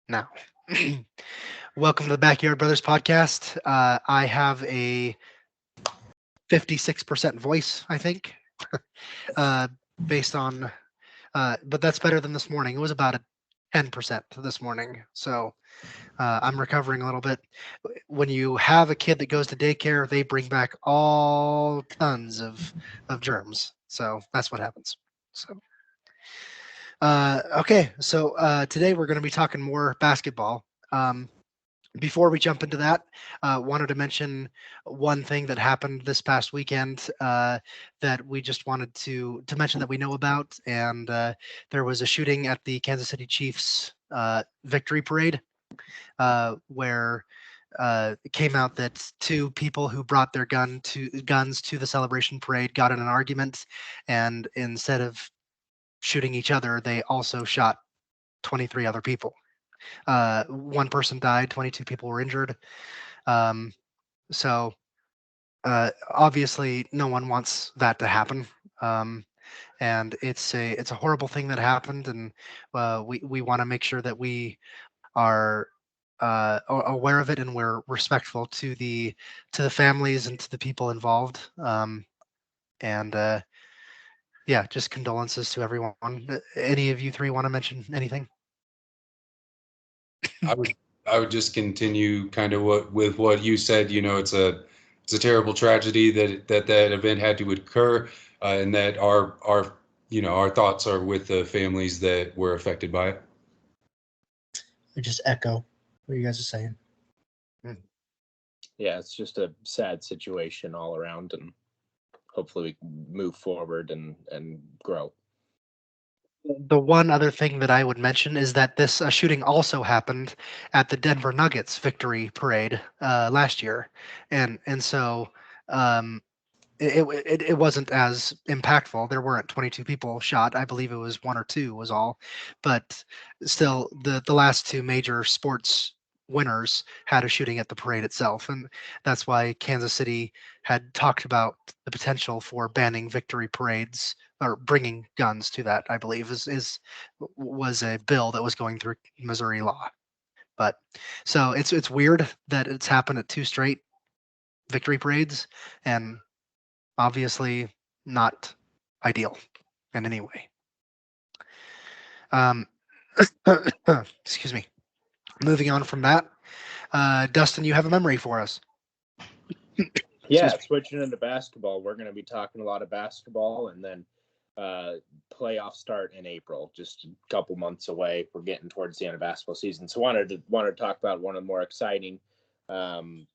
Now, welcome to the Backyard Brothers podcast. I have a 56% voice, I think, uh, based on, but that's better than this morning. It was about a 10% this morning. So I'm recovering a little bit. When you have a kid that goes to daycare, they bring back all tons of germs. So that's what happens. So, okay. So today we're going to be talking more basketball. Before we jump into that, wanted to mention one thing that happened this past weekend that we just wanted to mention that we know about, and there was a shooting at the Kansas City Chiefs victory parade where it came out that two people who brought their guns to the celebration parade got in an argument, and instead of shooting each other, they also shot 23 other people. One person died, 22 people were injured. Um, so obviously, no one wants that to happen, and it's a horrible thing that happened, and we want to make sure that we are aware of it and we're respectful to the families and to the people involved. And yeah, just condolences to everyone. Any of you three want to mention anything? I would I would just continue kind of what you said. It's a terrible tragedy that event had to occur, and that our thoughts are with the families that were affected by it. I just echo what you guys are saying. Mm. Yeah, it's just a sad situation all around, and hopefully we can move forward and grow. The one other thing that I would mention is that this shooting also happened at the Denver Nuggets victory parade last year, and so um, it wasn't as impactful. There weren't 22 people shot. I believe it was one or two was all, but still, the last two major sports winners had a shooting at the parade itself, and that's why Kansas City had talked about the potential for banning victory parades or bringing guns to that. I believe is was a bill that was going through Missouri law. But so it's weird that it's happened at two straight victory parades, and obviously not ideal in any way. Um, excuse me. Moving on from that, Dustin, you have a memory for us. Yeah, Excuse me. switching into basketball, we're going to be talking a lot of basketball, and then uh, playoffs start in April, just a couple months away. We're getting towards the end of basketball season, so wanted to talk about one of the more exciting um,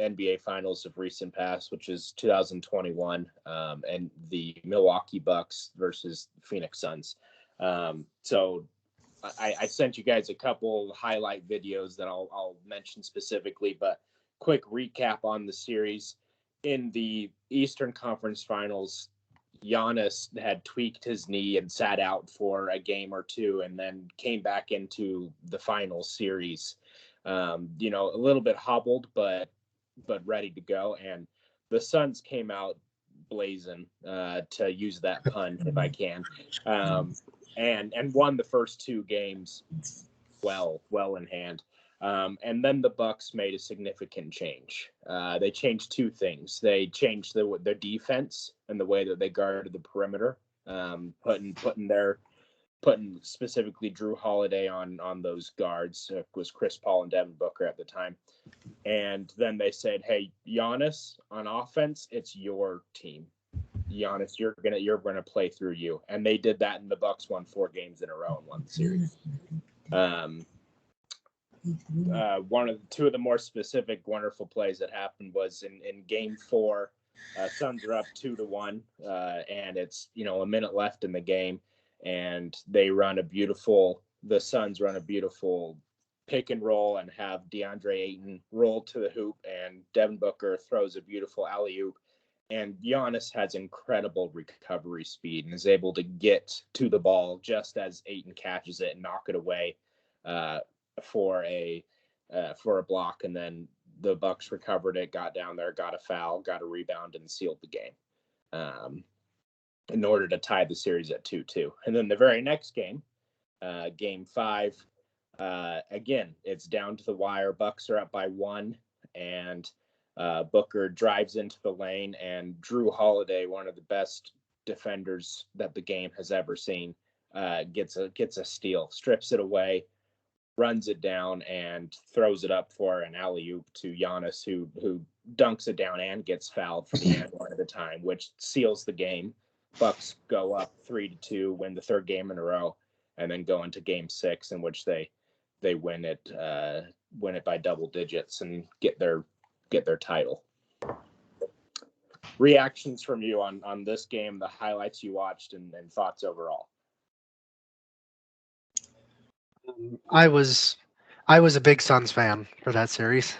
NBA finals of recent past, which is 2021, and the Milwaukee Bucks versus Phoenix Suns. So I sent you guys a couple highlight videos that I'll mention specifically, but quick recap on the series. In the Eastern Conference Finals, Giannis had tweaked his knee and sat out for a game or two, and then came back into the final series. A little bit hobbled, but ready to go. And the Suns came out blazing, to use that pun if I can, and won the first two games well in hand. And then the Bucks made a significant change. They changed two things. They changed their defense and the way that they guarded the perimeter, putting specifically Drew Holiday on those guards. It was Chris Paul and Devin Booker at the time. And then they said, "Hey, Giannis, on offense, it's your team. Giannis, you're gonna play through you." And they did that, and the Bucks won 4 games in a row and won the series. Um, two of the more specific, wonderful plays that happened was in Game 4. Suns are up 2-1, and it's a minute left in the game, and the Suns run a beautiful pick and roll and have DeAndre Ayton roll to the hoop, and Devin Booker throws a beautiful alley oop. And Giannis has incredible recovery speed and is able to get to the ball just as Ayton catches it and knock it away uh, for a block. And then the Bucks recovered it, got down there, got a foul, got a rebound, and sealed the game um, in order to tie the series at 2-2. And then the very next game, Game 5, Again, it's down to the wire. Bucks are up by 1, and Booker drives into the lane, and Drew Holiday, one of the best defenders that the game has ever seen, gets a steal, strips it away, runs it down, and throws it up for an alley-oop to Giannis, who dunks it down and gets fouled for the end one at a time, which seals the game. Bucks go up 3-2, win the third game in a row, and then go into Game 6, in which they win it by double digits and get their title. Reactions from you on this game, the highlights you watched, and thoughts overall. I was a big Suns fan for that series,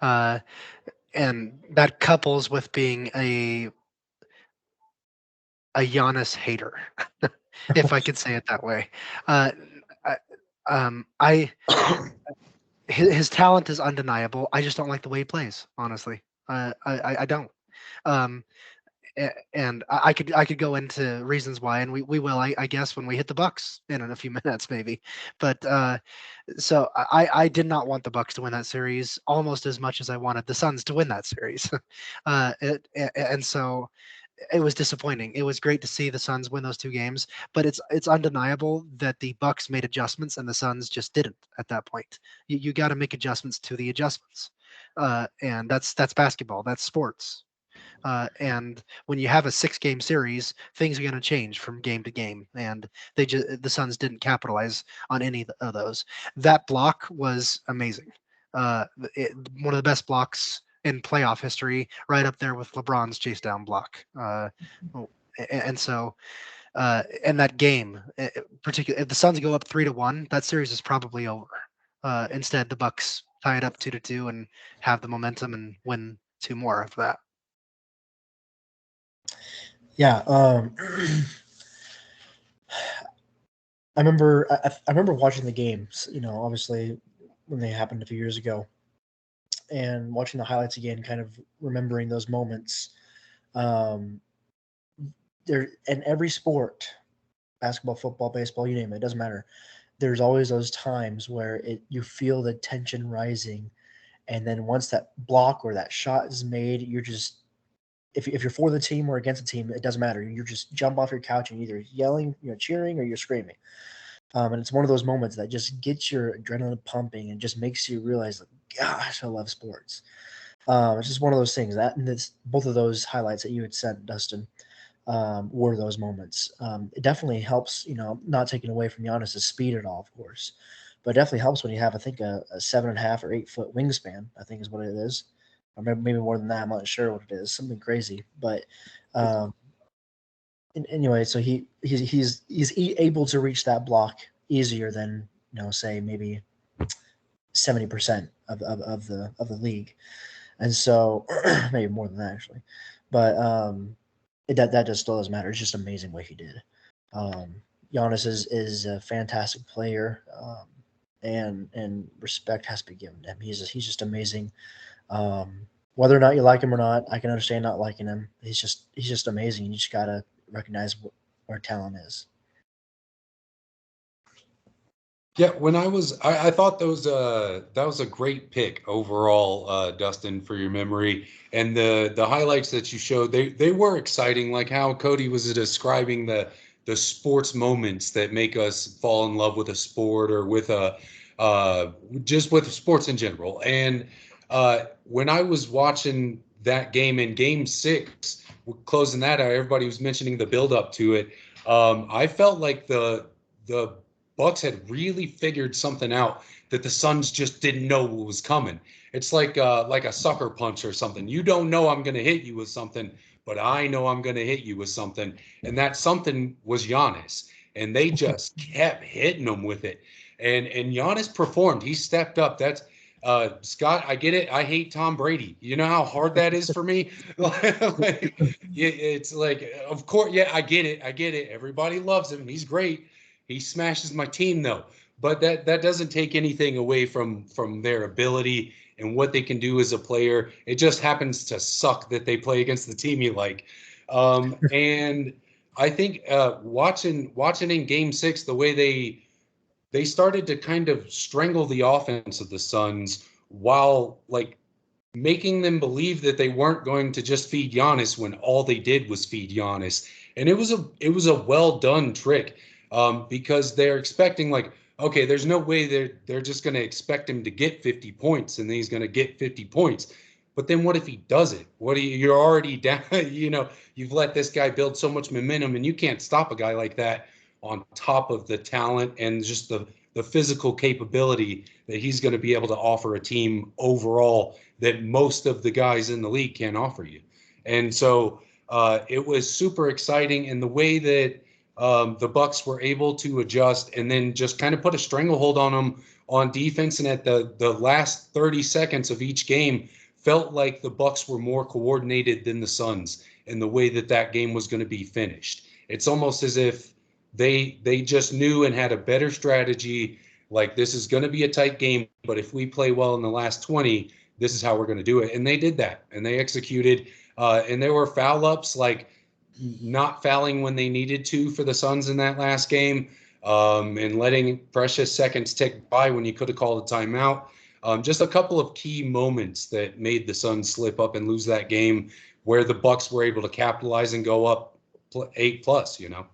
and that couples with being a Giannis hater, if I could say it that way. I his talent is undeniable. I just don't like the way he plays, honestly. I don't. Um, and I could go into reasons why, and we will, I guess, when we hit the Bucks in a few minutes, maybe. But so I did not want the Bucks to win that series almost as much as I wanted the Suns to win that series. And so it was disappointing. It was great to see the Suns win those 2 games, but it's undeniable that the Bucks made adjustments and the Suns just didn't at that point. You got to make adjustments to the adjustments, and that's basketball. That's sports. And when you have a 6-game series, things are going to change from game to game, and the Suns didn't capitalize on any of those. That block was amazing. One of the best blocks in playoff history, right up there with LeBron's chase down block. And so, in that game, particularly if the Suns go up 3-1, that series is probably over. Instead, the Bucks tie it up 2-2 and have the momentum and win 2 more after that. Yeah, I remember watching the games. Obviously when they happened a few years ago, and watching the highlights again, kind of remembering those moments. There in every sport, basketball, football, baseball, you name it, doesn't matter. There's always those times where you feel the tension rising, and then once that block or that shot is made, you're just, if you're for the team or against the team, it doesn't matter. You just jump off your couch and either yelling, cheering, or you're screaming. And it's one of those moments that just gets your adrenaline pumping and just makes you realize, like, gosh, I love sports. It's just one of those things that, and both of those highlights that you had sent, Dustin, were those moments. It definitely helps, not taking away from Giannis's speed at all, of course, but it definitely helps when you have, I think, a 7.5 or 8 foot wingspan, I think is what it is. Or maybe more than that. I'm not sure what it is. Something crazy, but anyway, so he's able to reach that block easier than, say maybe 70% of the league, and so maybe more than that actually, but that just still doesn't matter. It's just amazing what he did. Giannis is a fantastic player, and respect has to be given to him. He's just amazing. Whether or not you like him or not, I can understand not liking him. He's just amazing. You just gotta recognize where talent is. Yeah, when I thought that was a great pick overall, Dustin, for your memory, and the highlights that you showed, they were exciting, like how Cody was describing the sports moments that make us fall in love with a sport or with just with sports in general. And when I was watching that game in Game 6, closing that out, everybody was mentioning the build up to it. I felt like the Bucks had really figured something out that the Suns just didn't know what was coming. It's like a sucker punch or something. You don't know I'm going to hit you with something, but I know I'm going to hit you with something. And that something was Giannis. And they just kept hitting him with it. And Giannis performed. He stepped up. That's Scott, I get it. I hate Tom Brady. You know how hard that is for me? It's like, of course, yeah, I get it. Everybody loves him. He's great. He smashes my team, though. But that doesn't take anything away from their ability and what they can do as a player. It just happens to suck that they play against the team you like. And I think watching in Game 6, the way they started to kind of strangle the offense of the Suns while like making them believe that they weren't going to just feed Giannis when all they did was feed Giannis. And it was a well done trick, because they're expecting like, okay, there's no way they're just going to expect him to get 50 points and then he's going to get 50 points. But then what if he does it? You're already down, you've let this guy build so much momentum, and you can't stop a guy like that on top of the talent and just the physical capability that he's going to be able to offer a team overall that most of the guys in the league can't offer you. And so it was super exciting. And the way that the Bucks were able to adjust and then just kind of put a stranglehold on them on defense, and at the last 30 seconds of each game felt like the Bucks were more coordinated than the Suns in the way that that game was going to be finished. It's almost as if they just knew and had a better strategy. Like, this is going to be a tight game, but if we play well in the last 20, this is how we're going to do it. And they did that, and they executed. And there were foul ups, like not fouling when they needed to for the Suns in that last game, and letting precious seconds tick by when you could have called a timeout. Just a couple of key moments that made the Suns slip up and lose that game, where the Bucks were able to capitalize and go up 8+,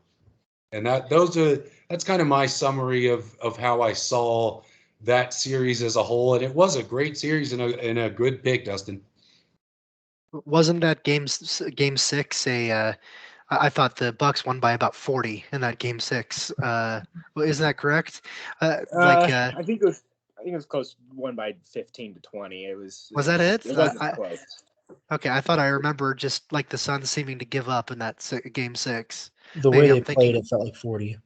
And that's kind of my summary of how I saw that series as a whole. And it was a great series and a good pick, Dustin. Wasn't that game 6 I thought the Bucks won by about 40 in that game 6. Isn't that correct? I think it was close. Won by 15-20. Was that it? It wasn't close. Okay, I thought I remember just like the Suns seeming to give up in that game 6. The way they played, it felt like 40.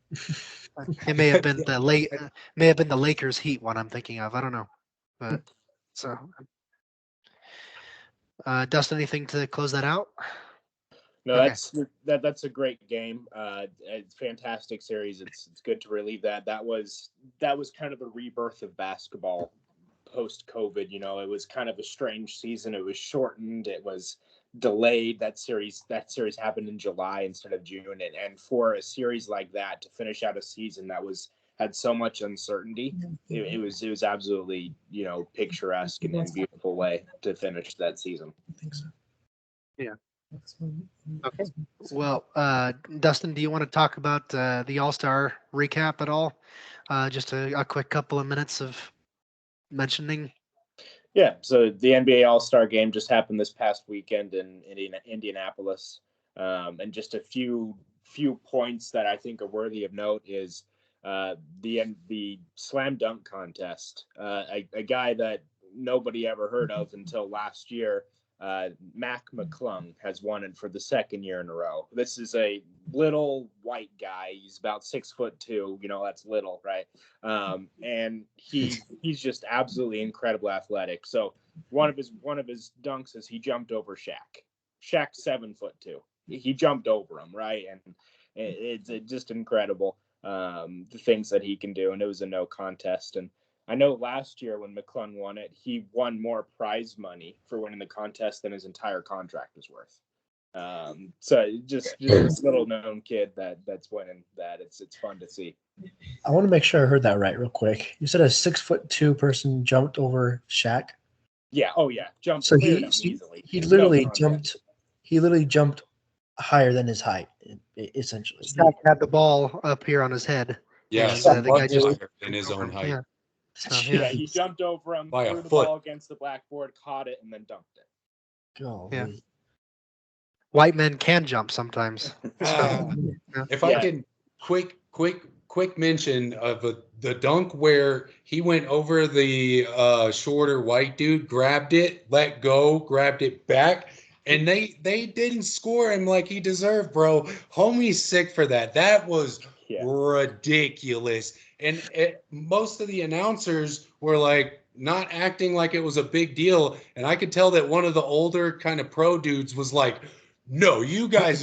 It may have been the Lakers Heat one I'm thinking of. I don't know, but so. Dustin, anything to close that out? No, okay. That's a great game. It's fantastic series. It's good to relieve that. That was kind of the rebirth of basketball post COVID. It was kind of a strange season. It was shortened. It was delayed. That series happened in July instead of June. And for a series like that to finish out a season that had so much uncertainty, it was absolutely, picturesque and a beautiful way to finish that season. I think so. Yeah. Okay. Well, Dustin, do you want to talk about the All-Star recap at all? Just a quick couple of minutes of mentioning. Yeah. So the NBA All-Star game just happened this past weekend in Indianapolis, and just a few points that I think are worthy of note is the slam dunk contest. A guy that nobody ever heard of until last year. Mac McClung has won it for the second year in a row. This is a little white guy. He's about 6'2". That's little, right? And he's just absolutely incredible athletic. So one of his dunks is he jumped over Shaq. Shaq's 7'2". He jumped over him, right? And it's just incredible, the things that he can do. And it was a no contest. And I know last year when McClung won it, he won more prize money for winning the contest than his entire contract was worth. So just this little known kid that's winning that. It's fun to see. I want to make sure I heard that right real quick. You said a 6'2" person jumped over Shaq? Yeah. Oh yeah. Jumped. So easily. He literally jumped. He literally jumped higher than his height, essentially. Shaq had the ball up here on his head. Yeah, the guy just higher than his own height. Yeah. So, yeah, he jumped over him, threw the ball against the blackboard, caught it, and then dunked it. Oh, yeah. White men can jump sometimes. If I can quick mention of the dunk where he went over the shorter white dude, grabbed it, let go, grabbed it back, and they didn't score him like he deserved, bro. Homie's sick for that. That was ridiculous. And most of the announcers were like not acting like it was a big deal. And I could tell that one of the older kind of pro dudes was like, no, you guys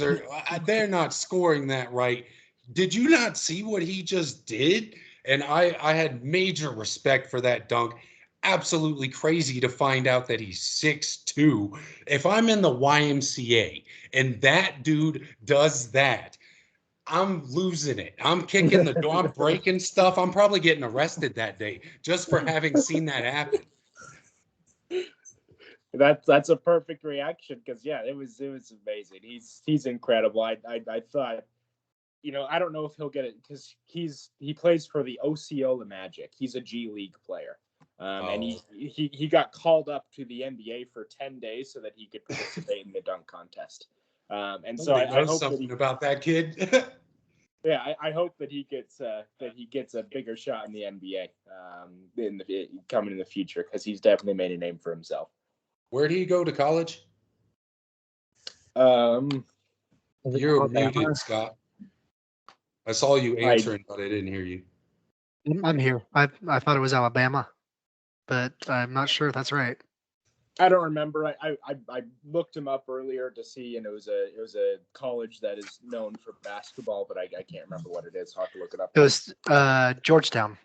they're not scoring that right. Did you not see what he just did? And I had major respect for that dunk. Absolutely crazy to find out that he's 6'2". If I'm in the YMCA and that dude does that, I'm losing it. I'm kicking the door. I'm breaking stuff. I'm probably getting arrested that day just for having seen that happen. That's a perfect reaction because it was amazing. He's incredible. I thought, I don't know if he'll get it because he plays for the OCO Magic. He's a G League player. And he got called up to the NBA for 10 days so that he could participate in the dunk contest. And so I hope something about that kid. Yeah, I hope that he gets a bigger shot in the NBA coming in the future because he's definitely made a name for himself. Where do you go to college? You're muted, Scott. I saw you answering, but I didn't hear you. I'm here. I thought it was Alabama, but I'm not sure if that's right. I don't remember. I looked him up earlier to see, and it was a college that is known for basketball, but I can't remember what it is. I'll have to look it up. It was Georgetown.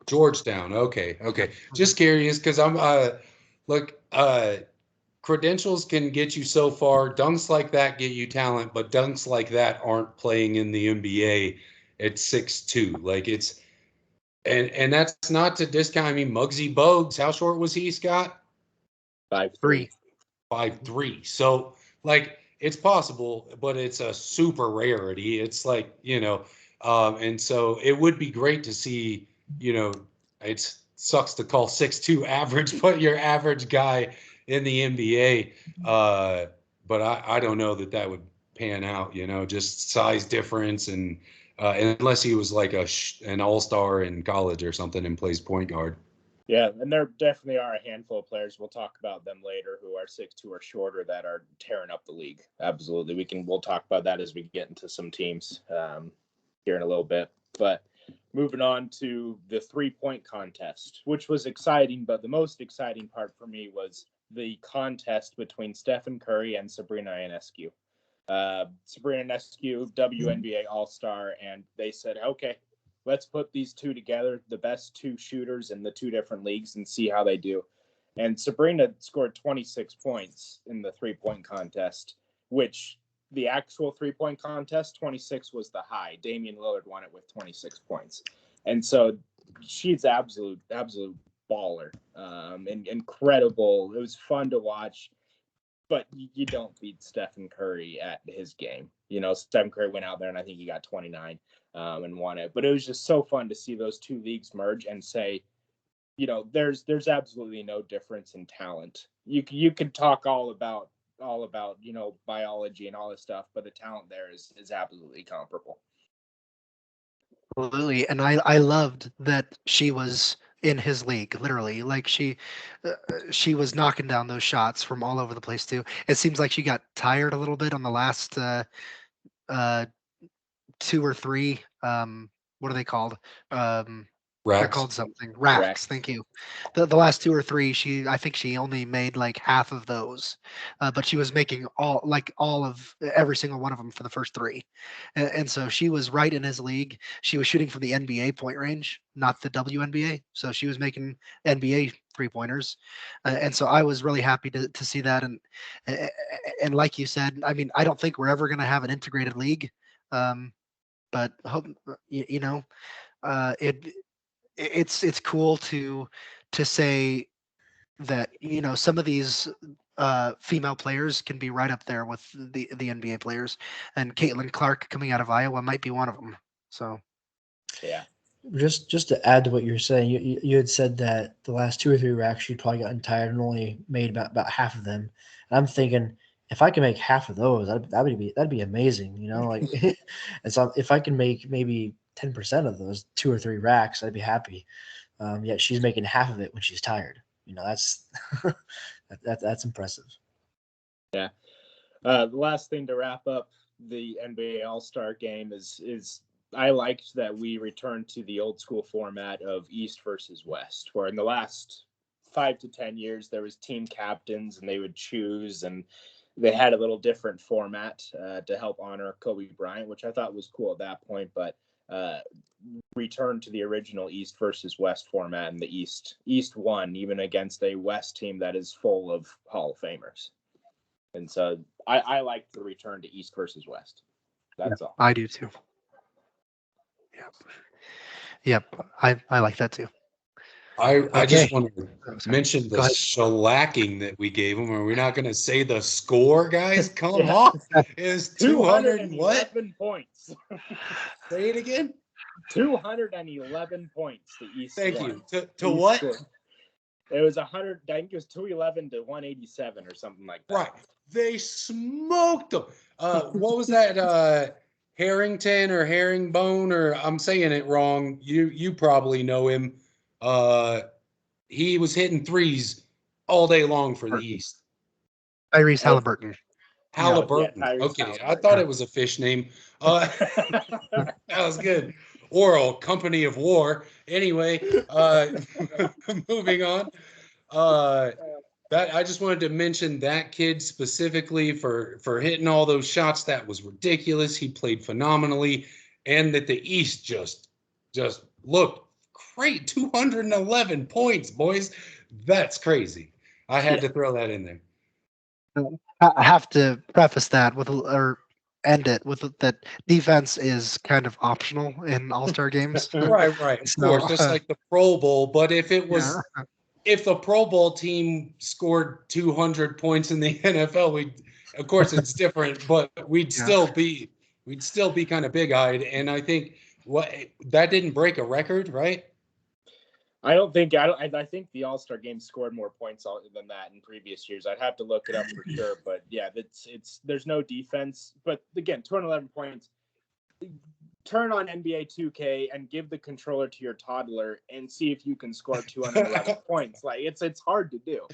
Georgetown. Okay. Just curious because I'm credentials can get you so far. Dunks like that get you talent, but dunks like that aren't playing in the NBA at 6'2". Like it's and that's not to discount. I mean, Muggsy Bogues, how short was he, Scott? 5'3". 5'3". So like it's possible, but it's a super rarity. It's like, and so it would be great to see, it sucks to call 6'2" average, but your average guy in the NBA. But I don't know that would pan out, just size difference and unless he was like an all-star in college or something and plays point guard. Yeah, and there definitely are a handful of players. We'll talk about them later who are 6'2" or shorter that are tearing up the league. Absolutely. We'll talk about that as we get into some teams here in a little bit. But moving on to the 3-point contest, which was exciting, but the most exciting part for me was the contest between Stephen Curry and Sabrina Ionescu. Sabrina Ionescu, WNBA All-Star, and they said, okay, let's put these two together, the best two shooters in the two different leagues, and see how they do. And Sabrina scored 26 points in the 3-point contest, which the actual 3-point contest, 26 was the high. Damian Lillard won it with 26 points. And so she's absolute baller, and incredible. It was fun to watch, but you don't beat Stephen Curry at his game. Stephen Curry went out there and I think he got 29 and won it. But it was just so fun to see those two leagues merge and say, there's absolutely no difference in talent. You could talk all about biology and all this stuff, but the talent there is absolutely comparable. Absolutely, and I loved that she was in his league, literally. Like she was knocking down those shots from all over the place too. It seems like she got tired a little bit on the last 2 or 3. What are they called? They're Racks. called something. Racks. Thank you. The last 2 or 3, I think she only made like half of those, but she was making all of every single one of them for the first 3, and so she was right in his league. She was shooting from the NBA point range, not the WNBA, so she was making NBA 3-pointers, and so I was really happy to see that. And like you said, I mean, I don't think we're ever going to have an integrated league, but hope it's cool to say that some of these female players can be right up there with the NBA players, and Caitlin Clark coming out of Iowa might be one of them. So, yeah. Just to add to what you're saying, you had said that the last 2 or 3 racks you'd probably gotten tired and only made about half of them. And I'm thinking, if I can make half of those, that'd be amazing, like. And so if I can make maybe 10% of those 2 or 3 racks, I'd be happy. Yet she's making half of it when she's tired. That's that's impressive. Yeah. The last thing to wrap up the NBA All-Star game is I liked that we returned to the old school format of East versus West, where in the last 5 to 10 years there was team captains and they would choose, and they had a little different format to help honor Kobe Bryant, which I thought was cool at that point. But return to the original East versus West format, and the East won even against a West team that is full of Hall of Famers. And so I liked the return to East versus West. That's all. I do too. Yep. I like that too. I just want to Oh, sorry. mention the Go ahead. shellacking that we gave them. Are we not going to say the score, guys? Come Yeah. on. Is 200 and what? 211 points. Say it again. 211 points. The East Thank won. you. To East what? scored. It was 100. I think it was 211 to 187 or something like that. Right. They smoked them. What was that? Harrington or Herringbone, or I'm saying it wrong. You probably know him. He was hitting threes all day long for the East. Tyrese Halliburton. Halliburton. Tyrese Okay, Halliburton. I thought it was a fish name. That was good. Or a company of war. Anyway, moving on. That I just wanted to mention that kid specifically for hitting all those shots. That was ridiculous. He played phenomenally, and that the East just looked great. 211 points, boys. That's crazy. I had to throw that in there. I have to preface that with or end it with that defense is kind of optional in All-Star games. Right. Of So, course, just like the Pro Bowl. But if it was, yeah. if the Pro Bowl team scored 200 points in the NFL, we, of course, it's different, but we'd still be kind of big-eyed. And I think that didn't break a record, right? I think the All-Star game scored more points than that in previous years. I'd have to look it up for sure, but yeah, there's no defense. But again, 211 points. Turn on NBA 2K and give the controller to your toddler and see if you can score 211 points. Like it's hard to do.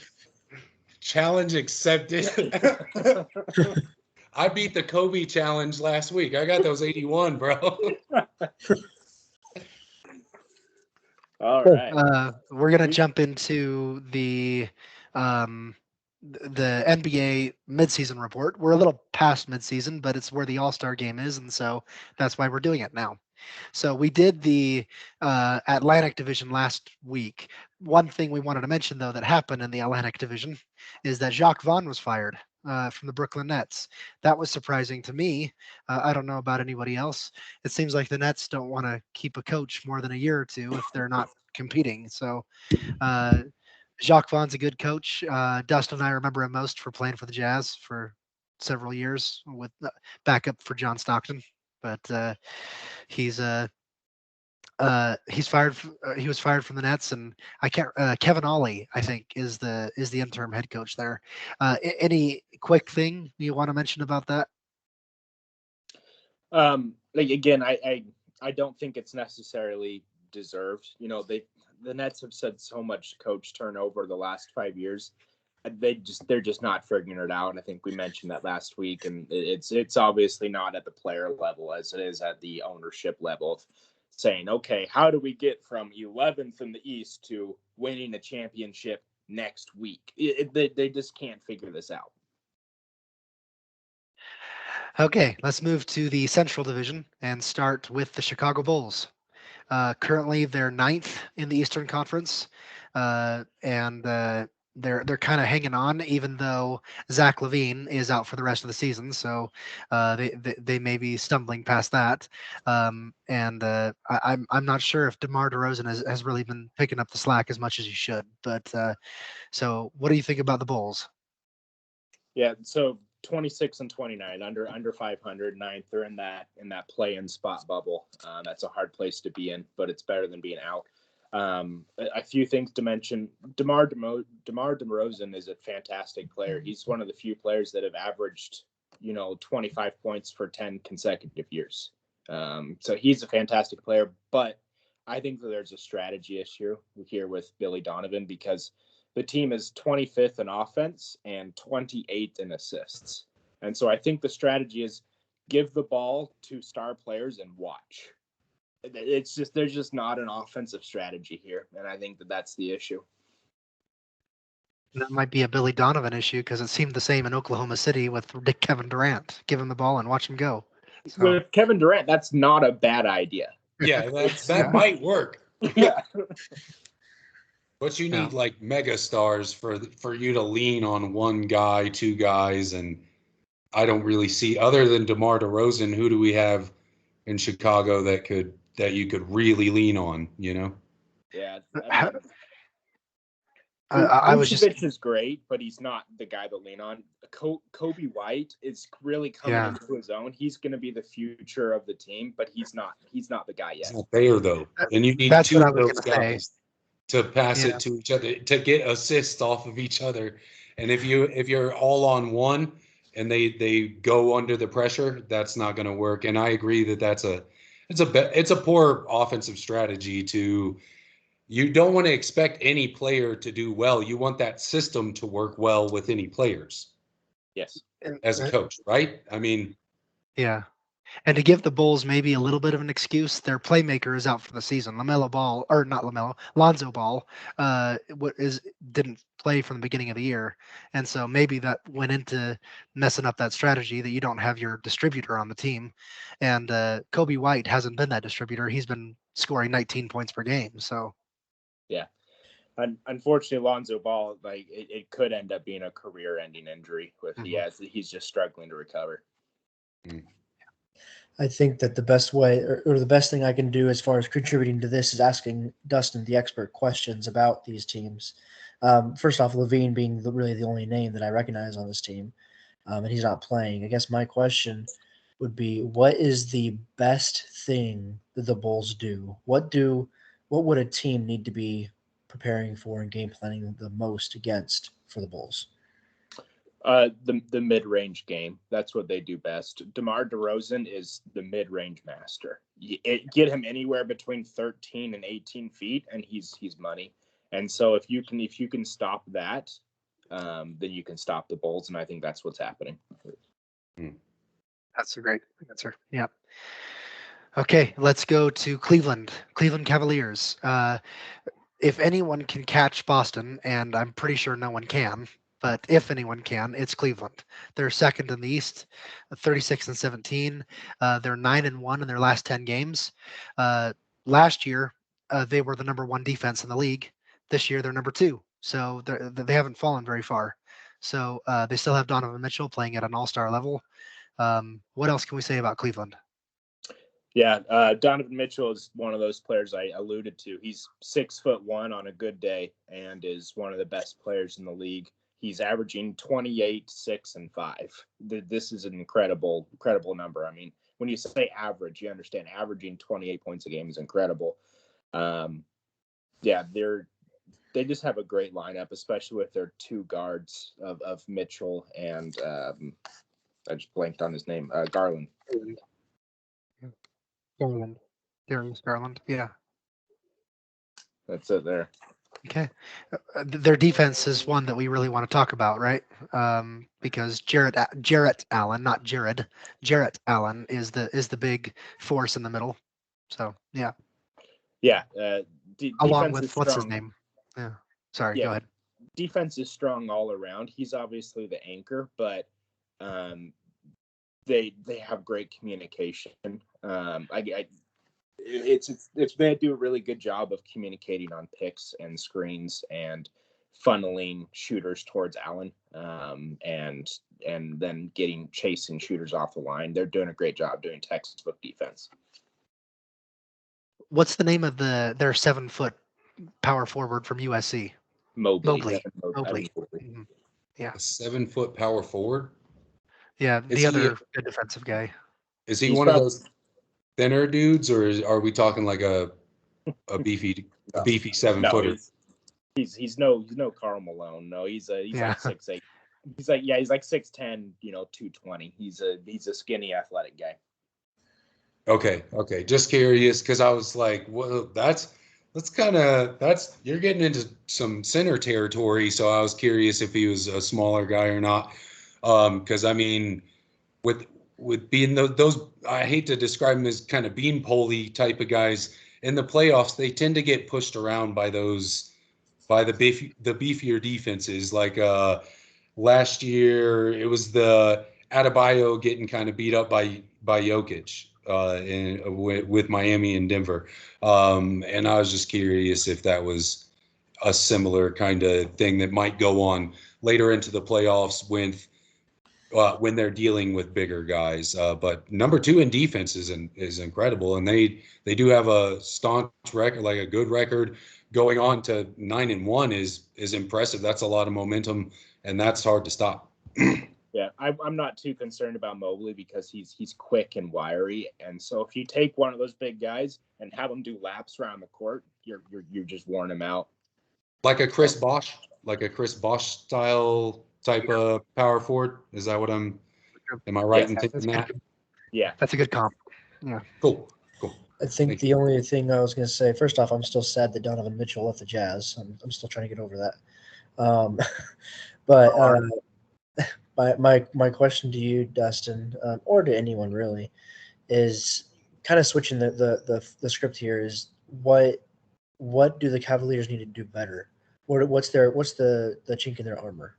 Challenge accepted. I beat the Kobe challenge last week. I got those 81, bro. All right. We're gonna jump into the NBA midseason report. We're a little past midseason, but it's where the All-Star game is, and so that's why we're doing it now. So we did the Atlantic Division last week. One thing we wanted to mention, though, that happened in the Atlantic Division is that Jacques Vaughn was fired from the Brooklyn Nets. That was surprising to me. I don't know about anybody else. It seems like the Nets don't want to keep a coach more than a year or two if they're not competing. So Jacques Vaughn's a good coach. Dustin and I remember him most for playing for the Jazz for several years with backup for John Stockton. But he's fired. He was fired from the Nets, and I can't. Kevin Ollie, I think, is the interim head coach there. Any quick thing you want to mention about that? Like again, I don't think it's necessarily deserved. You know, the Nets have said so much coach turnover the last 5 years. They're just not figuring it out. And I think we mentioned that last week. And it's obviously not at the player level as it is at the ownership level of saying, okay, how do we get from 11th in the East to winning a championship next week? They just can't figure this out. Okay, let's move to the Central Division and start with the Chicago Bulls. Currently, they're 9th in the Eastern Conference, and they're kind of hanging on, even though Zach LaVine is out for the rest of the season. So they may be stumbling past that. I'm not sure if DeMar DeRozan has really been picking up the slack as much as he should. But so what do you think about the Bulls? Yeah, so 26 and 29, under 500, 9th. They're in that play-in spot bubble. That's a hard place to be in, but it's better than being out. A few things to mention. DeMar DeRozan is a fantastic player. He's one of the few players that have averaged, 25 points for 10 consecutive years. So he's a fantastic player, but I think that there's a strategy issue here with Billy Donovan because the team is 25th in offense and 28th in assists. And so I think the strategy is give the ball to star players and watch. There's just not an offensive strategy here. And I think that that's the issue. That might be a Billy Donovan issue because it seemed the same in Oklahoma City with Kevin Durant. Give him the ball and watch him go. So. With Kevin Durant, that's not a bad idea. Yeah, that might work. Yeah. But you need like mega stars for you to lean on one guy, two guys, and I don't really see, other than DeMar DeRozan, who do we have in Chicago that you could really lean on, you know? Yeah, I Ha- mean, I was just Vucevic is great, but he's not the guy to lean on. Kobe White is really coming Yeah. into his own. He's going to be the future of the team, but he's not the guy It's yet. not there, though. And you need That's two what I of was those gonna say. guys to pass Yeah. it to each other, to get assists off of each other. And if you're all on one and they go under the pressure, that's not going to work. And I agree that it's a poor offensive strategy to. You don't want to expect any player to do well. You want that system to work well with any players Yes. as a coach, right? I mean, Yeah. And to give the Bulls maybe a little bit of an excuse, their playmaker is out for the season. LaMelo Ball, or not LaMelo, Lonzo Ball, didn't play from the beginning of the year, and so maybe that went into messing up that strategy that you don't have your distributor on the team, and Kobe White hasn't been that distributor. He's been scoring 19 points per game. So Yeah. Unfortunately, Lonzo Ball, like it could end up being a career-ending injury. He's just struggling to recover. I think that the best way or the best thing I can do as far as contributing to this is asking Dustin the expert questions about these teams. First off, Levine being really the only name that I recognize on this team, and he's not playing. I guess my question would be, what is the best thing that the Bulls do? What would a team need to be preparing for and game planning the most against for the Bulls? The mid-range game. That's what they do best. DeMar DeRozan is the mid-range master. Get him anywhere between 13 and 18 feet, and he's money. And so if you can stop that, then you can stop the Bulls, and I think that's what's happening. that's a great answer. Yeah. Okay, let's go to Cleveland. Cleveland Cavaliers. If anyone can catch Boston, and I'm pretty sure no one can, but if anyone can, it's Cleveland. They're second in the East, 36-17. They're 9-1 in their last 10 games. Last year, they were the number one defense in the league. This year, they're number two. So they haven't fallen very far. So they still have Donovan Mitchell playing at an all-star level. What else can we say about Cleveland? Yeah, Donovan Mitchell is one of those players I alluded to. He's 6'1" on a good day and is one of the best players in the league. He's averaging 28, 6, and 5. This is an incredible number. I mean, when you say average, you understand averaging 28 points a game is incredible. Yeah, they just have a great lineup, especially with their two guards of Mitchell and I just blanked on his name, Garland. Garland. Darius Garland. Yeah. That's it there. Okay. Their defense is one that we really want to talk about, right? Because Jarrett Allen, not Jared, Jarrett Allen is the big force in the middle. So yeah. Yeah. Along with what's his name? Yeah. Sorry. Go ahead. Defense is strong all around. He's obviously the anchor, but they have great communication. They do a really good job of communicating on picks and screens and funneling shooters towards Allen, and then chasing shooters off the line. They're doing a great job doing textbook defense. What's the name of their 7-foot power forward from USC? Mobley. Mm-hmm. Yeah. A 7-foot power forward. Yeah, the other good defensive guy. Is he one of those thinner dudes, or are we talking like a beefy 7-footer? He's no Karl Malone. No, he's like 6'8". He's like 6'10", 220. He's a skinny athletic guy. Okay. Just curious, because I was like, well, you're getting into some center territory. So I was curious if he was a smaller guy or not. Because I mean, with being those, I hate to describe them as kind of beanpole type of guys in the playoffs. They tend to get pushed around by the beefier defenses. Like last year, it was the Adebayo getting kind of beat up by Jokic with Miami and Denver. And I was just curious if that was a similar kind of thing that might go on later into the playoffs when they're dealing with bigger guys. But number 2 in defense is incredible, and they do have a staunch record, like a good record. Going on to 9-1 is impressive. That's a lot of momentum, and that's hard to stop. Yeah, I'm not too concerned about Mobley because he's quick and wiry, and so if you take one of those big guys and have him do laps around the court, you're just wearing him out. Like a Chris Bosh style type of power forward. Is that what am I right in thinking that? Yeah, That's a good comp. Yeah. Cool. I think the only thing I was going to say, first off, I'm still sad that Donovan Mitchell left the Jazz. I'm still trying to get over that. But my question to you, Dustin, or to anyone really, is kind of switching the script here. Is what do the Cavaliers need to do better? What's the chink in their armor?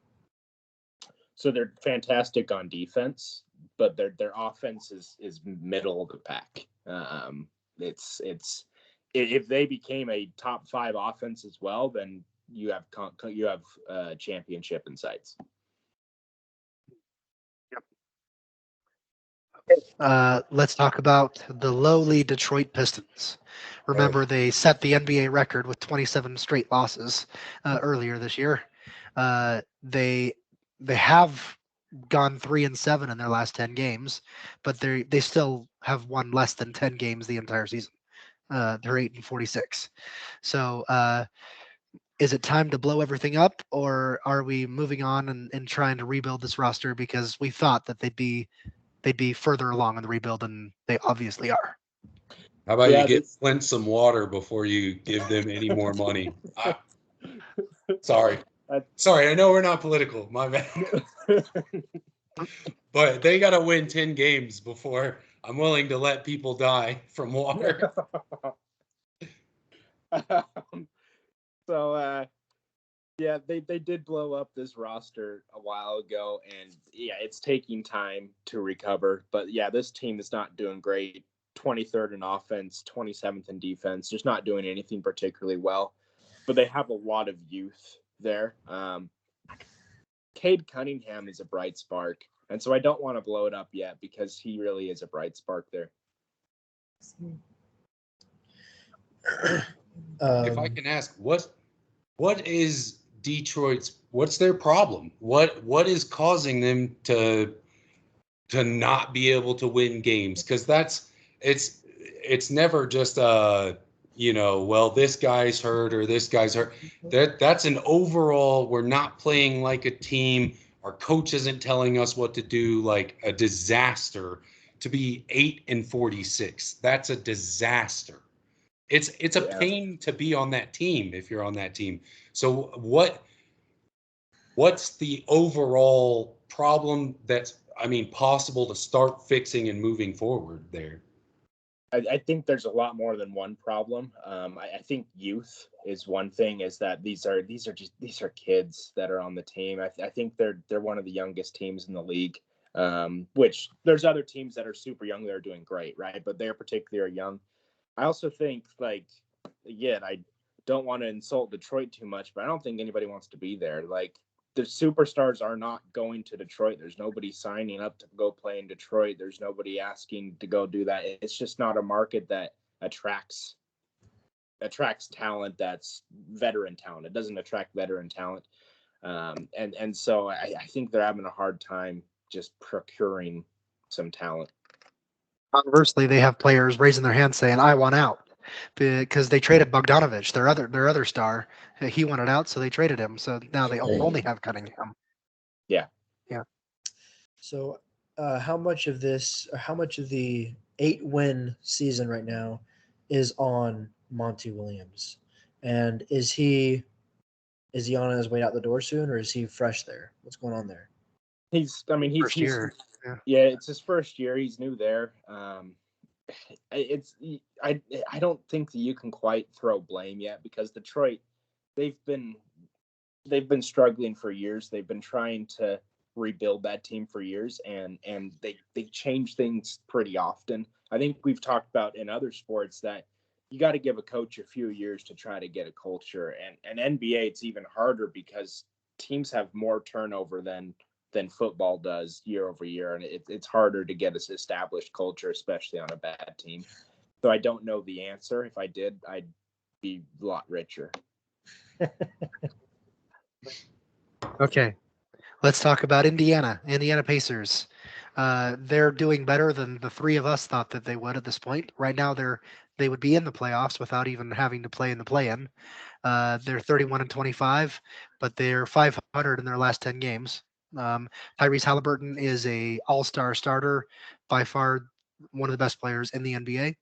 So they're fantastic on defense, but their offense is middle of the pack. It's if they became a top 5 offense as well, then you have championship in sights. Let's talk about the lowly Detroit Pistons. Remember, they set the NBA record with 27 straight losses earlier this year. They have gone 3-7 in their last 10 games, but they still have won less than 10 games the entire season. They're 8-46. So is it time to blow everything up, or are we moving on and trying to rebuild this roster because we thought that they'd be further along in the rebuild than they obviously are? How about you get Flint some water before you give them any more money? Sorry, I know we're not political. My bad. But they got to win 10 games before I'm willing to let people die from water. So, yeah, they did blow up this roster a while ago, and yeah, it's taking time to recover. But yeah, this team is not doing great. 23rd in offense, 27th in defense, just not doing anything particularly well. But they have a lot of youth there. Cade Cunningham is a bright spark, and so I don't want to blow it up yet because he really is a bright spark there. If I can ask, what is Detroit's? What's their problem? What is causing them to not be able to win games? Because it's never just well, this guy's hurt or this guy's hurt. That's an overall, we're not playing like a team. Our coach isn't telling us what to do, like a disaster. To be 8-46, that's a disaster. It's a pain to be on that team if you're on that team. So what's the overall problem that's possible to start fixing and moving forward there? I think there's a lot more than one problem. I think youth is one thing. Is that these are kids that are on the team. I think they're one of the youngest teams in the league. Which there's other teams that are super young that are doing great, right? But they're particularly young. I also think, like, again, I don't want to insult Detroit too much, but I don't think anybody wants to be there. Like, the superstars are not going to Detroit. There's nobody signing up to go play in Detroit. There's nobody asking to go do that. It's just not a market that attracts talent that's veteran talent. It doesn't attract veteran talent. And so I think they're having a hard time just procuring some talent. Conversely, they have players raising their hands saying, "I want out," because they traded Bogdanovich, their other star. He wanted out, so they traded him. So now they only have Cunningham. Yeah. So, how much of the 8-win season right now is on Monty Williams? And is he on his way out the door soon, or is he fresh there? What's going on there? He's First year. Yeah, it's his first year. He's new there. I don't think that you can quite throw blame yet because Detroit, they've been struggling for years. They've been trying to rebuild that team for years, and they change things pretty often. I think we've talked about in other sports that you got to give a coach a few years to try to get a culture, and NBA it's even harder because teams have more turnover than than football does year over year, and it's harder to get this established culture, especially on a bad team. So I don't know the answer. If I did, I'd be a lot richer. Okay, let's talk about Indiana Pacers. They're doing better than the three of us thought that they would at this point. Right now, they would be in the playoffs without even having to play in the play-in. They're 31-25, but they're 500 in their last 10 games. Tyrese Halliburton is a all-star starter, by far one of the best players in the NBA.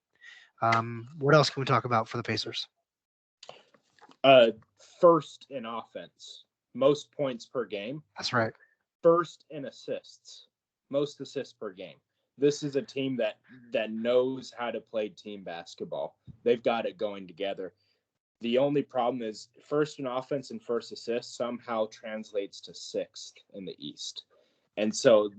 What else can we talk about for the Pacers? First in offense, most points per game. That's right. First in assists, most assists per game. This is a team that knows how to play team basketball. They've got it going together. The only problem is first in offense and first assist somehow translates to sixth in the East. And so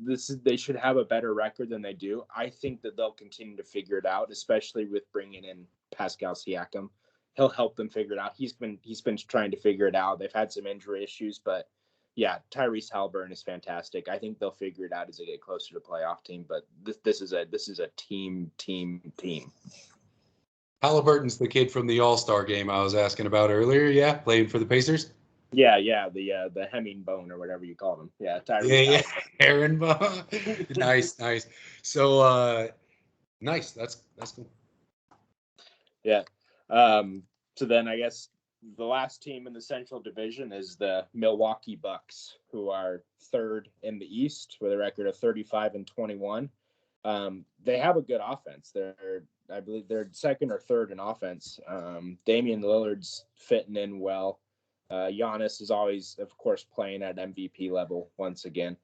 they should have a better record than they do. I think that they'll continue to figure it out, especially with bringing in Pascal Siakam. He'll help them figure it out. He's been trying to figure it out. They've had some injury issues, but yeah, Tyrese Halliburton is fantastic. I think they'll figure it out as they get closer to playoff team. But this is a team. Halliburton's the kid from the All-Star game I was asking about earlier. Yeah, playing for the Pacers. Yeah, the hemming bone or whatever you call him. Yeah, Tyrese. Yeah, herringbone. nice. So, nice. That's cool. Yeah. So then I guess the last team in the Central Division is the Milwaukee Bucks, who are third in the East with a record of 35-21. They have a good offense. I believe they're second or third in offense. Damian Lillard's fitting in well. Giannis is always, of course, playing at MVP level once again.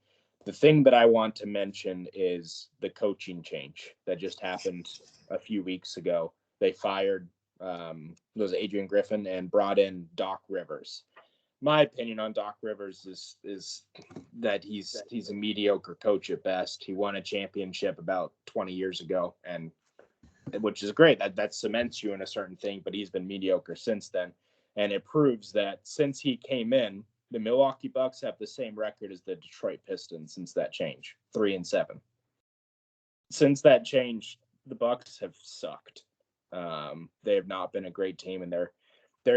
The thing that I want to mention is the coaching change that just happened a few weeks ago. They fired Adrian Griffin and brought in Doc Rivers. My opinion on Doc Rivers is that he's a mediocre coach at best. He won a championship about 20 years ago, and which is great. That cements you in a certain thing, but he's been mediocre since then. And it proves that since he came in, the Milwaukee Bucks have the same record as the Detroit Pistons since that change, 3-7. Since that change, the Bucks have sucked. They have not been a great team, and they're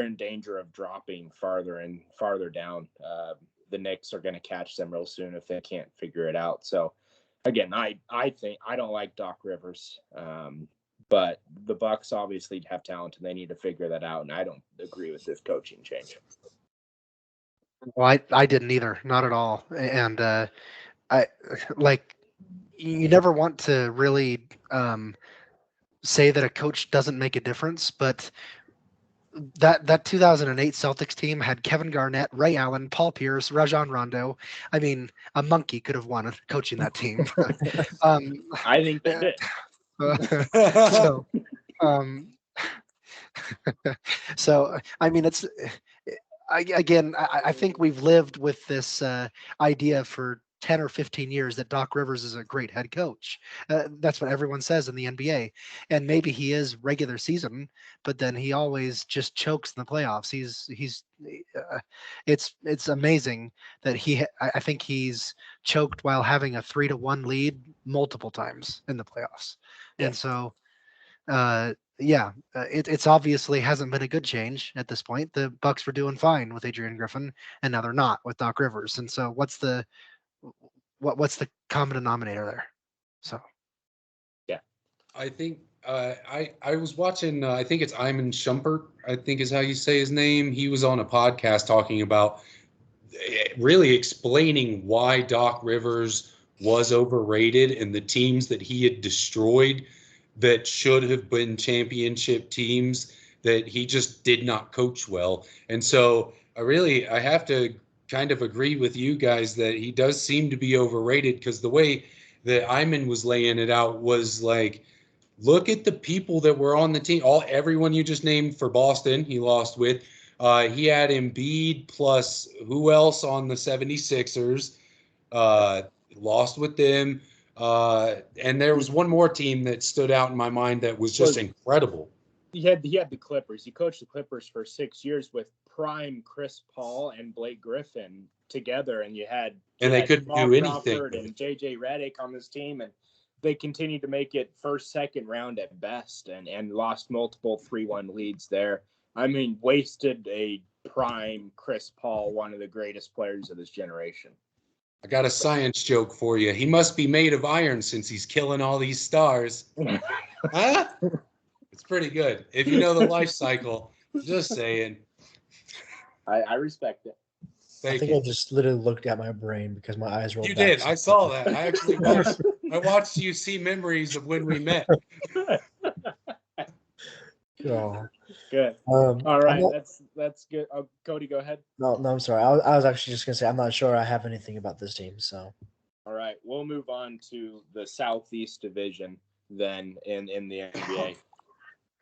in danger of dropping farther and farther down. The Knicks are going to catch them real soon if they can't figure it out. So, again, I think I don't like Doc Rivers. But the Bucks obviously have talent, and they need to figure that out. And I don't agree with this coaching change. Well, I didn't either, not at all. And I like you never want to really say that a coach doesn't make a difference, but that 2008 Celtics team had Kevin Garnett, Ray Allen, Paul Pierce, Rajon Rondo. I mean, a monkey could have won coaching that team. I think they did. So I mean, I think we've lived with this idea for 10 or 15 years that Doc Rivers is a great head coach. That's what everyone says in the NBA, and maybe he is regular season, but then he always just chokes in the playoffs. It's amazing that I think he's choked while having a 3-1 lead multiple times in the playoffs. Yeah. And so, it's obviously hasn't been a good change at this point. The Bucks were doing fine with Adrian Griffin, and now they're not with Doc Rivers. And so, what's the common denominator there? So, yeah, I think I was watching. I think it's Iman Shumpert, I think is how you say his name. He was on a podcast talking about really explaining why Doc Rivers was overrated and the teams that he had destroyed that should have been championship teams that he just did not coach well. And so I have to kind of agree with you guys that he does seem to be overrated, because the way that Iman was laying it out was like, look at the people that were on the team. Everyone you just named for Boston, he lost with. He had Embiid plus who else on the 76ers, lost with them. And there was one more team that stood out in my mind that was just incredible. He had the Clippers. He coached the Clippers for 6 years with prime Chris Paul and Blake Griffin together, and you had they couldn't Jamal do anything Crawford and JJ Redick on this team, and they continued to make it first, second round at best, and lost multiple 3-1 leads there. I mean, wasted a prime Chris Paul, one of the greatest players of this generation. I got a science joke for you. He must be made of iron since he's killing all these stars. Huh? It's pretty good. If you know the life cycle, just saying. I respect it. I think I just literally looked at my brain because my eyes rolled You back. did. I saw that. I actually watched. I watched you see memories of when we met. Oh. Good. All right, that's good. Oh, Cody, go ahead. No, I'm sorry. I was actually just gonna say I'm not sure I have anything about this team. So. All right, we'll move on to the Southeast Division then in the NBA.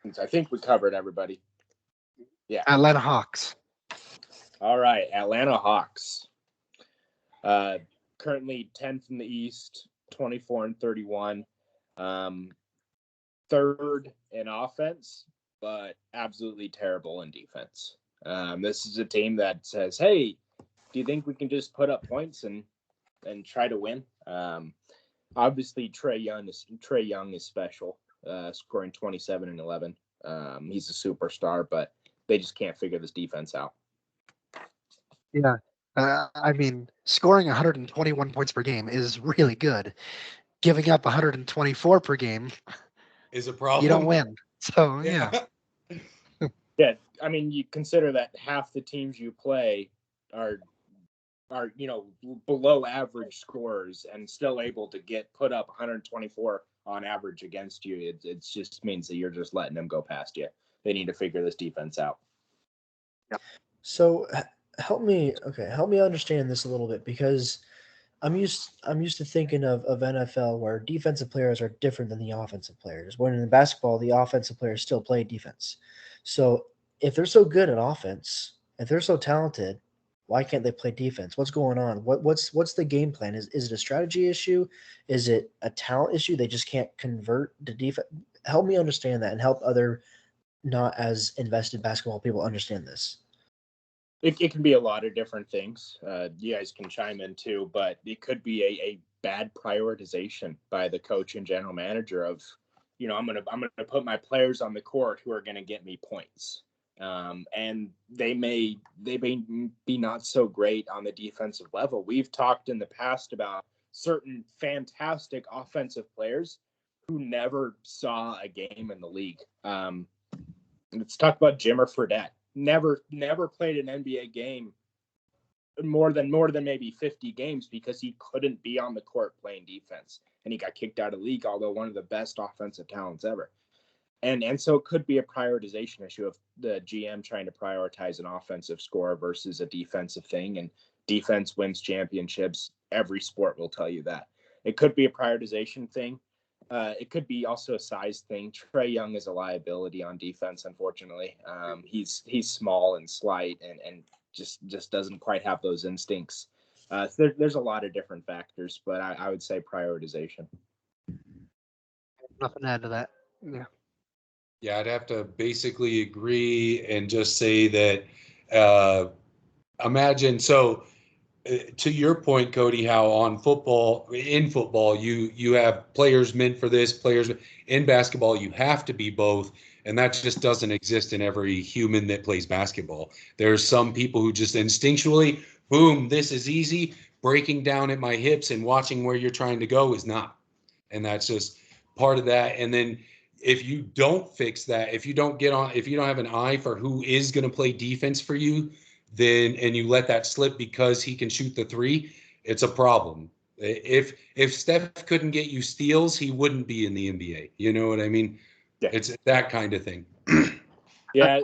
Since I think we covered everybody. Yeah. Atlanta Hawks. All right, Atlanta Hawks. Currently 10th in the East, 24-31. Third in offense, but absolutely terrible in defense. This is a team that says, "Hey, do you think we can just put up points and try to win?" Obviously, Trae Young is special, scoring 27 and 11. He's a superstar, but they just can't figure this defense out. Yeah. I mean, scoring 121 points per game is really good. Giving up 124 per game is a problem. You don't win. So, yeah. Yeah, I mean, you consider that half the teams you play are below average scorers and still able to put up 124 on average against you. It just means that you're just letting them go past you. They need to figure this defense out. Yep. So help me understand this a little bit, because I'm used to thinking of NFL where defensive players are different than the offensive players. When in basketball, the offensive players still play defense. So if they're so good at offense, if they're so talented, why can't they play defense? What's going on? What's the game plan? Is it a strategy issue? Is it a talent issue? They just can't convert to defense. Help me understand that and help other not as invested basketball people understand this. It can be a lot of different things. You guys can chime in too, but it could be a bad prioritization by the coach and general manager of, I'm gonna put my players on the court who are gonna get me points, and they may be not so great on the defensive level. We've talked in the past about certain fantastic offensive players who never saw a game in the league. Let's talk about Jimmer Fredette. Never played an NBA game more than maybe 50 games because he couldn't be on the court playing defense, and he got kicked out of the league, although one of the best offensive talents ever. And so it could be a prioritization issue of the GM trying to prioritize an offensive score versus a defensive thing, and defense wins championships. Every sport will tell you that. It could be a prioritization thing. It could be also a size thing. Trae Young is a liability on defense, unfortunately. He's small and slight and just doesn't quite have those instincts. So there's a lot of different factors, but I would say prioritization. Nothing to add to that. Yeah. Yeah, I'd have to basically agree and just say that imagine so. To your point, Cody, how in football, you have players meant for this, players in basketball, you have to be both. And that just doesn't exist in every human that plays basketball. There's some people who just instinctually, boom, this is easy. Breaking down at my hips and watching where you're trying to go is not. And that's just part of that. And then if you don't fix that, if you don't have an eye for who is going to play defense for you, and you let that slip because he can shoot the three, it's a problem. If Steph couldn't get you steals, he wouldn't be in the NBA. You know what I mean? Yeah. It's that kind of thing. Yeah,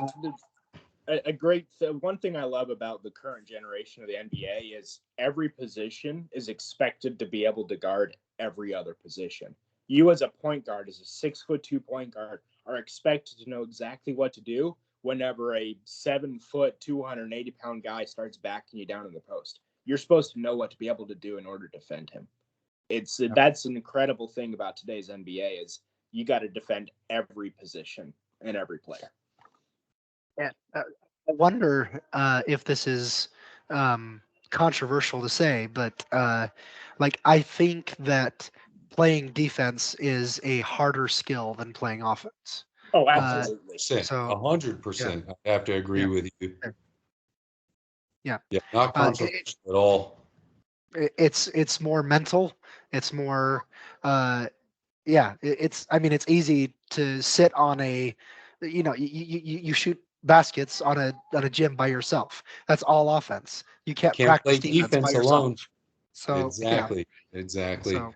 one thing I love about the current generation of the NBA is every position is expected to be able to guard every other position. You as a point guard, as a 6'2" point guard, are expected to know exactly what to do whenever a 7 foot, 280-pound guy starts backing you down in the post. You're supposed to know what to be able to do in order to defend him. That's an incredible thing about today's NBA is you got to defend every position and every player. Yeah, I wonder if this is controversial to say, but like I think that playing defense is a harder skill than playing offense. Oh, Uh, absolutely. so 100%. I have to agree yeah, with you. yeah, yeah. Yeah, not Uh, controversial at all. it's more mental. It's more yeah. It's I mean it's easy to sit on a you shoot baskets on a gym by yourself. That's all offense. You can't Can't practice play defense by defense yourself. alone. So yeah. Exactly. Exactly. So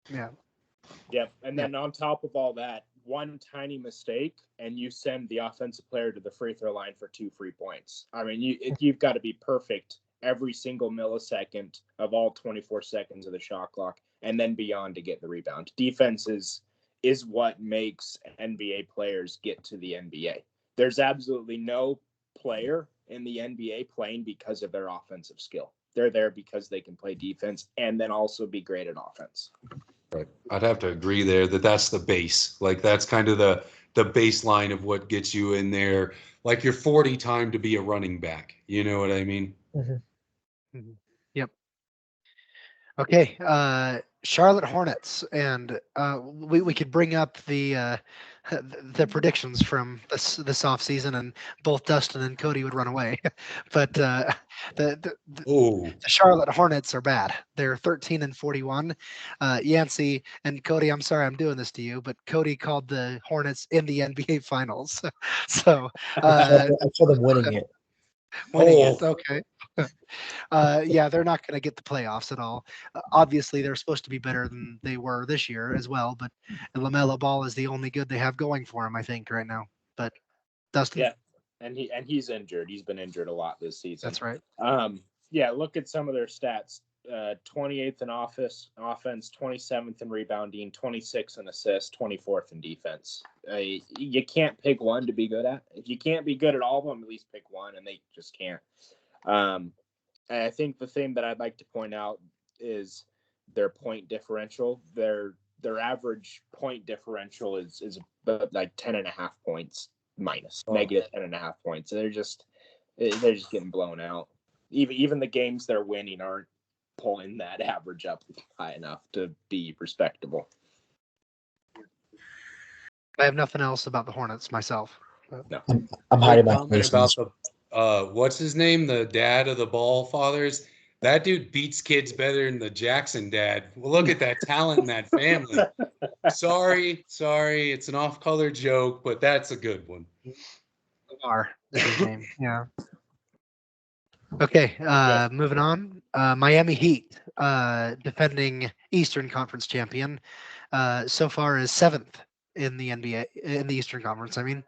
yeah. Yep. And Yeah. then on top of all that, one tiny mistake, and you send the offensive player to the free throw line for 2 free points. I mean, you've got to be perfect every single millisecond of all 24 seconds of the shot clock, and then beyond to get the rebound. Defense is what makes NBA players get to the NBA. There's absolutely no player in the NBA playing because of their offensive skill. They're there because they can play defense and then also be great at offense. Right. I'd have to agree there that that's the base. Like that's kind of the baseline of what gets you in there. Like your 40 time to be a running back. You know what I mean? Mhm. Mhm. Yep. Okay. Charlotte Hornets, and we could bring up the predictions from this off season, and both Dustin and Cody would run away. But the Oh, Charlotte Hornets are bad. They're 13-41. Yancey and Cody, I'm sorry I'm doing this to you, but Cody called the Hornets in the NBA Finals. So I saw them winning it. winning it. oh, Okay. Yeah, they're not going to get the playoffs at all. Obviously, they're supposed to be better than they were this year as well, but LaMelo Ball is the only good they have going for him, I think, right now. But Dustin, Yeah, and he's injured. He's been injured a lot this season. that's right. Yeah, look at some of their stats. 28th in offense, 27th in rebounding, 26th in assists, 24th in defense. You can't pick one to be good at. If you can't be good at all of them, at least pick one, and they just can't. And I think the thing that I'd like to point out is their point differential. Their average point differential is about like 10.5 points minus, oh. negative 10.5 points. They're just getting blown out. Even the games they're winning aren't pulling that average up high enough to be respectable. I have nothing else about the Hornets myself. No. I'm Quick hiding my comment about emotions. the what's his name? The dad of the Ball fathers. That dude beats kids better than the Jackson dad. Well, look at that talent in that family. Sorry, it's an off-color joke, but that's a good one. R is his name. Yeah. Okay, moving on. Miami Heat, defending Eastern Conference champion, so far is 7th in the NBA in the Eastern Conference. I mean,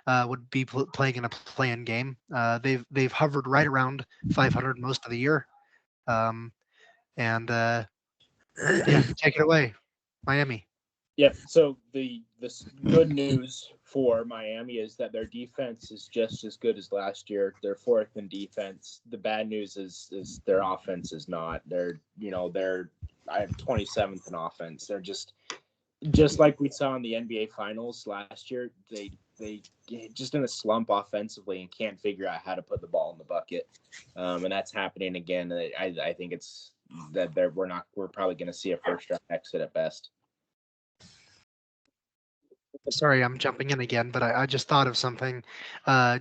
would be playing in a play-in game. They've hovered right around 500 most of the year, and yeah, take it away, Miami. Yep. So the good news for Miami is that their defense is just as good as last year. They're fourth in defense. The bad news is their offense is not. They're I have 27th in offense. They're just like we saw in the NBA Finals last year. They just in a slump offensively and can't figure out how to put the ball in the bucket. And that's happening again. I think it's that we're probably going to see a first round exit at best. Sorry, I'm jumping in again, but I just thought of something.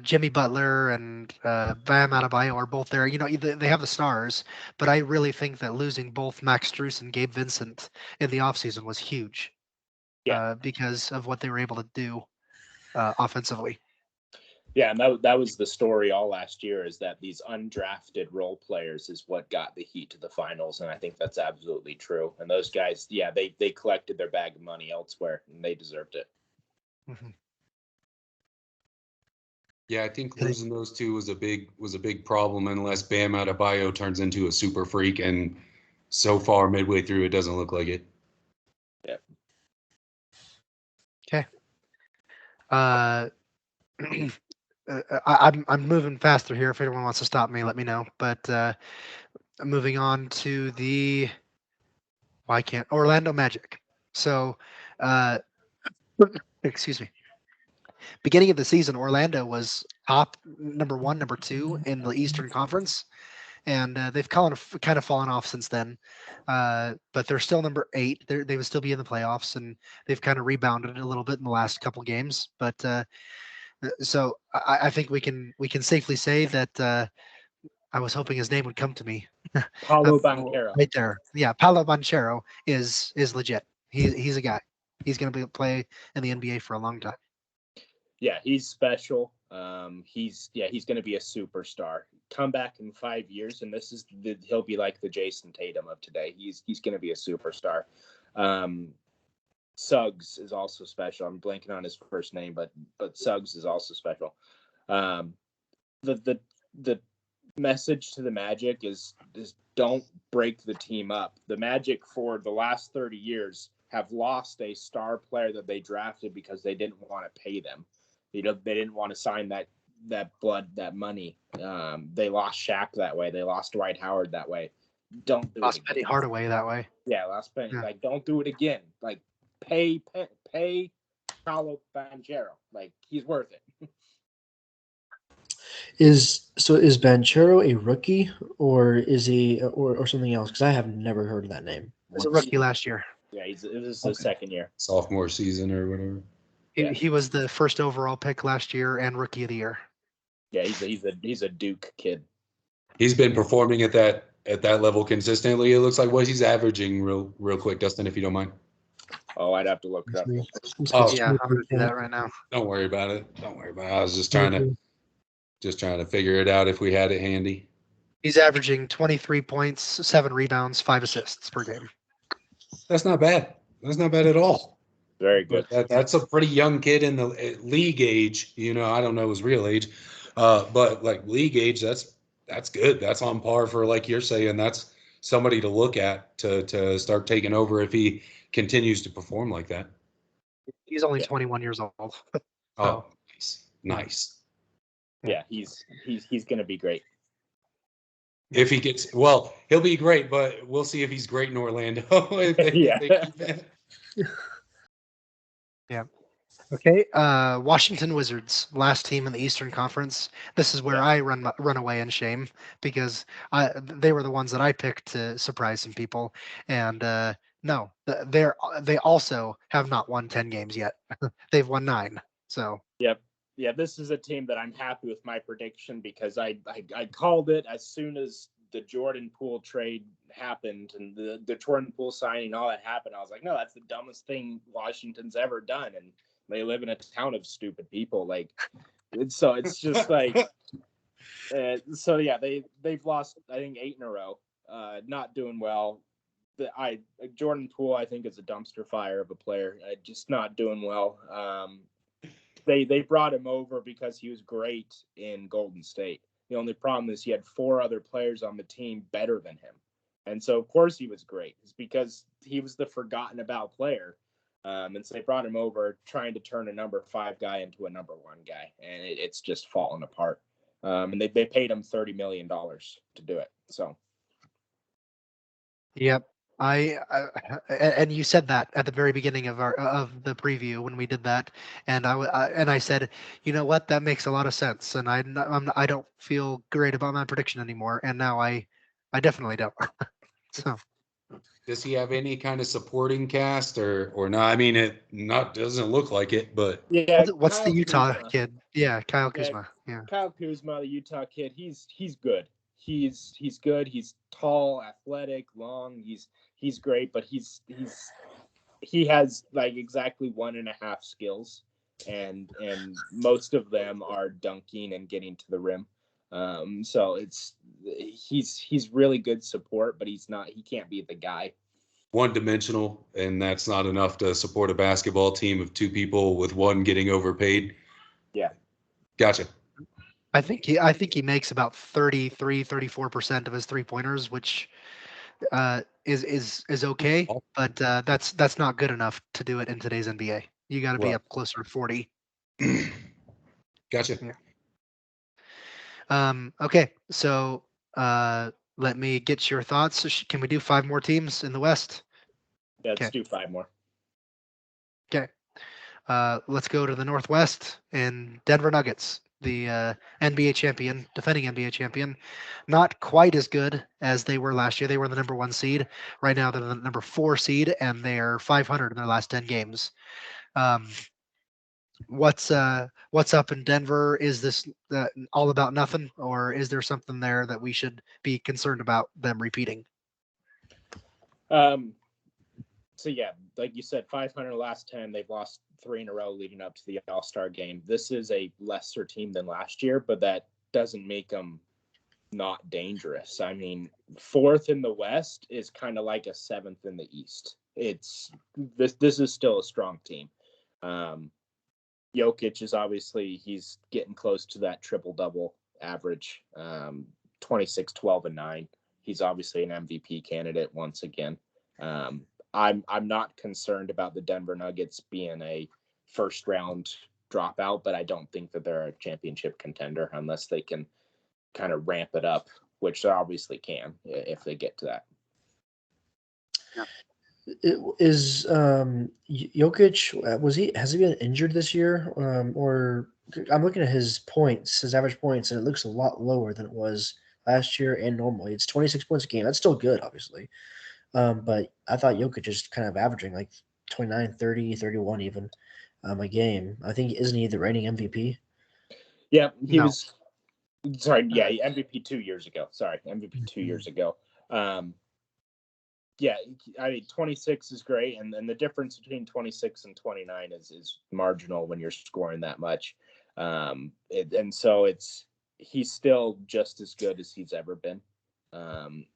Jimmy Butler and Bam Adebayo are both there. You know, they have the stars, but I really think that losing both Max Strus and Gabe Vincent in the offseason was huge Yeah. because of what they were able to do offensively. Yeah, and that was the story all last year, is that these undrafted role players is what got the Heat to the finals, and I think that's absolutely true. And those guys, yeah, they collected their bag of money elsewhere, and they deserved it. Mm-hmm. Yeah, I think losing those two was a big problem unless Bam Adebayo turns into a super freak, and so far midway through it doesn't look like it. Yeah. Okay. I'm moving faster here. If anyone wants to stop me, let me know. But moving on to the Orlando Magic. So, excuse me. beginning of the season, Orlando was top number 1, number 2 in the Eastern Conference, and they've kind of fallen off since then. But they're still number 8. They would still be in the playoffs, and they've kind of rebounded a little bit in the last couple games. But so I think we can safely say that I was hoping his name would come to me. Paulo Banchero. Right there. Yeah, Paolo Banchero is legit. He's a guy. He's going to play in the NBA for a long time. Yeah, he's special. He's going to be a superstar. Come back in 5 years, and he'll be like the Jason Tatum of today. He's going to be a superstar. Suggs is also special. I'm blanking on his first name, but Suggs is also special. The message to the Magic is don't break the team up. The Magic for the last 30 years have lost a star player that they drafted because they didn't want to pay them. They didn't want to sign that money. They lost Shaq that way. They lost Dwight Howard that way. Don't do lost it again. Penny Hardaway that way. Yeah, last Penny. Yeah. Like, don't do it again. Like, pay Paolo Banchero. Like, he's worth it. Is Banchero a rookie, or is he or something else? Because I have never heard of that name. He was a rookie last year. Yeah, it was his second year. Sophomore season or whatever. He was the first overall pick last year and rookie of the year. Yeah, he's a Duke kid. He's been performing at that level consistently. It looks like what he's averaging real quick, Dustin, if you don't mind. Oh, I'd have to look it up. Oh yeah, I'm gonna do that right now. Don't worry about it. I was just trying to figure it out if we had it handy. He's averaging 23 points, 7 rebounds, 5 assists per game. That's not bad. That's not bad at all. Very good. That's a pretty young kid in the league age. You know, I don't know his real age, but like league age, that's good. That's on par for, like you're saying, that's somebody to look at to start taking over if he continues to perform like that. He's only 21 years old. Oh, nice. Yeah, he's going to be great. If he gets he'll be great, but we'll see if he's great in Orlando. Yeah. Okay. Washington Wizards, last team in the Eastern Conference. This is where I run away in shame because they were the ones that I picked to surprise some people, and no, they also have not won 10 games yet. They've won 9. So. Yep. Yeah, this is a team that I'm happy with my prediction because I called it as soon as the Jordan Poole trade happened and the Jordan Poole signing, all that happened. I was like, no, that's the dumbest thing Washington's ever done. And they live in a town of stupid people. Like, so it's just like, so yeah, they've lost, I think, 8 in a row, not doing well. Jordan Poole, I think, is a dumpster fire of a player, just not doing well. They brought him over because he was great in Golden State. The only problem is he had 4 other players on the team better than him. And so, of course, he was great. It's because he was the forgotten about player. And so they brought him over trying to turn a number 5 guy into a number 1 guy. And it's just fallen apart. And they paid him $30 million to do it. So. Yep. And you said that at the very beginning of the preview when we did that, and I said, you know what, that makes a lot of sense, and I don't feel great about my prediction anymore, and now I definitely don't. So, does he have any kind of supporting cast or not? I mean, it doesn't look like it, but yeah. What's the Utah kid? Yeah, Kyle Kuzma. Yeah, Kyle Kuzma, the Utah kid. He's good. He's good. He's tall, athletic, long. He's great, but he has like exactly 1.5 skills, and most of them are dunking and getting to the rim. So he's really good support, but he can't be the guy. One-dimensional, and that's not enough to support a basketball team of 2 people with one getting overpaid. Yeah, gotcha. I think he makes about 34% of his 3-pointers, which is okay, but that's not good enough to do it in today's NBA. You got to be up closer to 40. Gotcha. Yeah. Okay, so let me get your thoughts. Can we do 5 more teams in the West? Yeah, let's do 5 more. Okay. Let's go to the Northwest and Denver Nuggets, the NBA champion, defending NBA champion. Not quite as good as they were last year. They were the number 1 seed. Right now, they're the number 4 seed, and they're 500 in their last 10 games. Um, what's up in Denver? Is this all about nothing, or is there something there that we should be concerned about them repeating? So yeah, like you said, 500 last 10. They've lost 3 in a row leading up to the All-Star game. This is a lesser team than last year, but that doesn't make them not dangerous. I mean, 4th in the West is kind of like a 7th in the East. It's this is still a strong team. Jokic is obviously, he's getting close to that triple-double average, 26, 12, and 9. He's obviously an MVP candidate once again. I'm not concerned about the Denver Nuggets being a first-round dropout, but I don't think that they're a championship contender unless they can kind of ramp it up, which they obviously can if they get to that. Is Jokic, has he been injured this year? Or I'm looking at his points, his average points, and it looks a lot lower than it was last year and normally. It's 26 points a game. That's still good, obviously. But I thought Jokic is kind of averaging like 29, 30, 31 even a game. I think, isn't he the reigning MVP? Yeah, he No. was. Sorry, yeah, MVP 2 years ago. Sorry, MVP 2 years ago. Yeah, I mean, 26 is great, and the difference between 26 and 29 is marginal when you're scoring that much. And so he's still just as good as he's ever been. And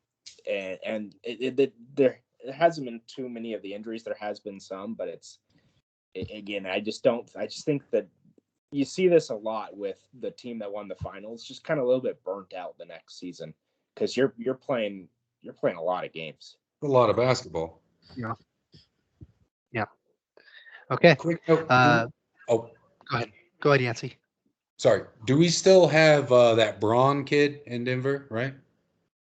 there hasn't been too many of the injuries. There has been some, but again, I just think that you see this a lot with the team that won the finals, just kind of a little bit burnt out the next season because you're playing a lot of games. A lot of basketball. Yeah. Okay. Quick note. Go ahead, Yancey. Sorry. Do we still have that Braun kid in Denver, right?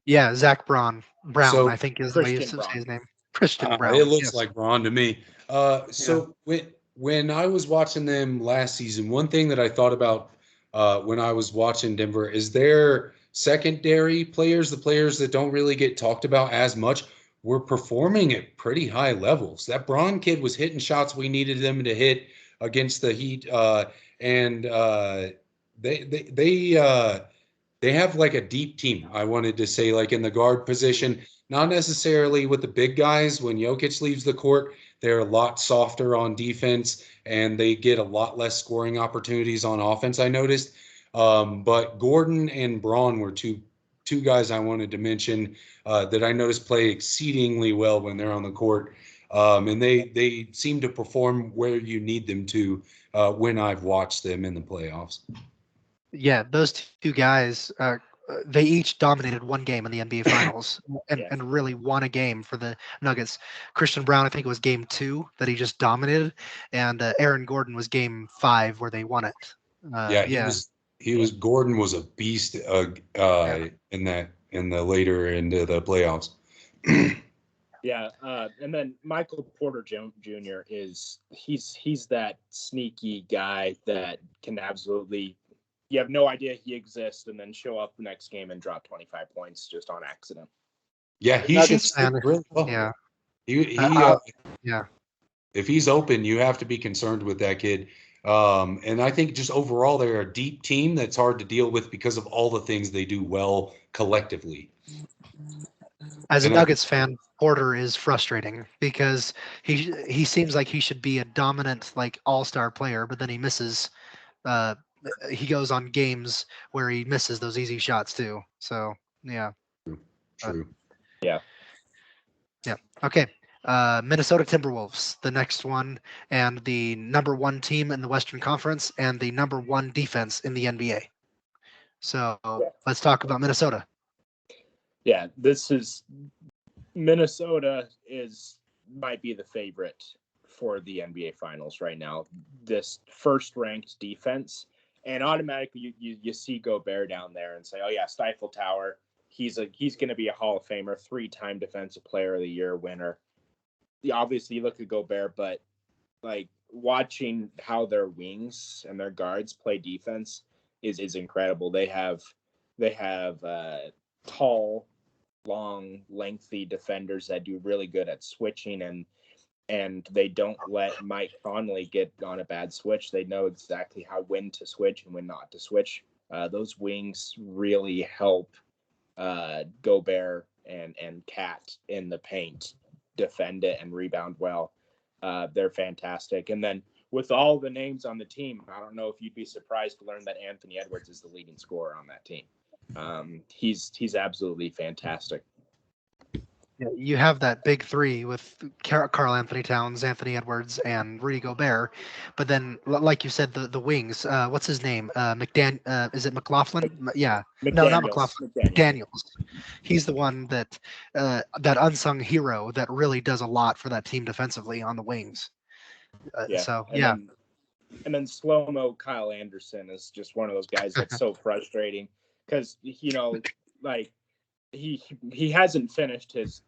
Yeah, Zach Brown, So- I think is the way you Christian say Braun. his name. Christian Brown. It looks yes. like Braun to me. So when I was watching them last season, one thing that I thought about when I was watching Denver is their secondary players, the players that don't really get talked about as much, were performing at pretty high levels. That Braun kid was hitting shots we needed them to hit against the Heat, and they have like a deep team. I wanted to say, like in the guard position, not necessarily with the big guys. When Jokic leaves the court, they're a lot softer on defense and they get a lot less scoring opportunities on offense, I noticed. But Gordon and Braun were two guys I wanted to mention that I noticed play exceedingly well when they're on the court. And they seem to perform where you need them to when I've watched them in the playoffs. Yeah, those 2 guys, they each dominated one game in the NBA Finals and really won a game for the Nuggets. Christian Brown, I think it was game 2 that he just dominated, and Aaron Gordon was game 5 where they won it. Gordon was a beast in the later into the playoffs. Yeah, and then Michael Porter Jr. he's that sneaky guy that can absolutely, you have no idea he exists and then show up the next game and drop 25 points just on accident. Yeah, he shoots really well. Yeah. If he's open, you have to be concerned with that kid. And I think just overall, they're a deep team that's hard to deal with because of all the things they do well collectively. As a Nuggets fan, Porter is frustrating because he seems like he should be a dominant, like, all-star player, but then he misses. He goes on games where he misses those easy shots too. So yeah. True. Yeah. Okay. Minnesota Timberwolves, the next one, and the number 1 team in the Western Conference and the number 1 defense in the NBA. So let's talk about Minnesota. Yeah, Minnesota might be the favorite for the NBA Finals right now. This first-ranked defense, and automatically you see Gobert down there and say, oh yeah, Stifle Tower. He's going to be a Hall of Famer, 3-time Defensive Player of the Year winner. Obviously, you look at Gobert, but like watching how their wings and their guards play defense is incredible. They have tall, long, lengthy defenders that do really good at switching, and they don't let Mike Conley get on a bad switch. They know exactly when to switch and when not to switch. Those wings really help Gobert and Cat in the paint defend it and rebound well. They're fantastic. And then with all the names on the team, I don't know if you'd be surprised to learn that Anthony Edwards is the leading scorer on that team. He's absolutely fantastic. Yeah, you have that big three with Carl Anthony Towns, Anthony Edwards, and Rudy Gobert. But then, like you said, the wings. What's his name? Is it McLaughlin? Yeah. No, not McLaughlin. McDaniels. He's the one that unsung hero that really does a lot for that team defensively on the wings. And then slow-mo Kyle Anderson is just one of those guys that's so frustrating because, like, he hasn't finished his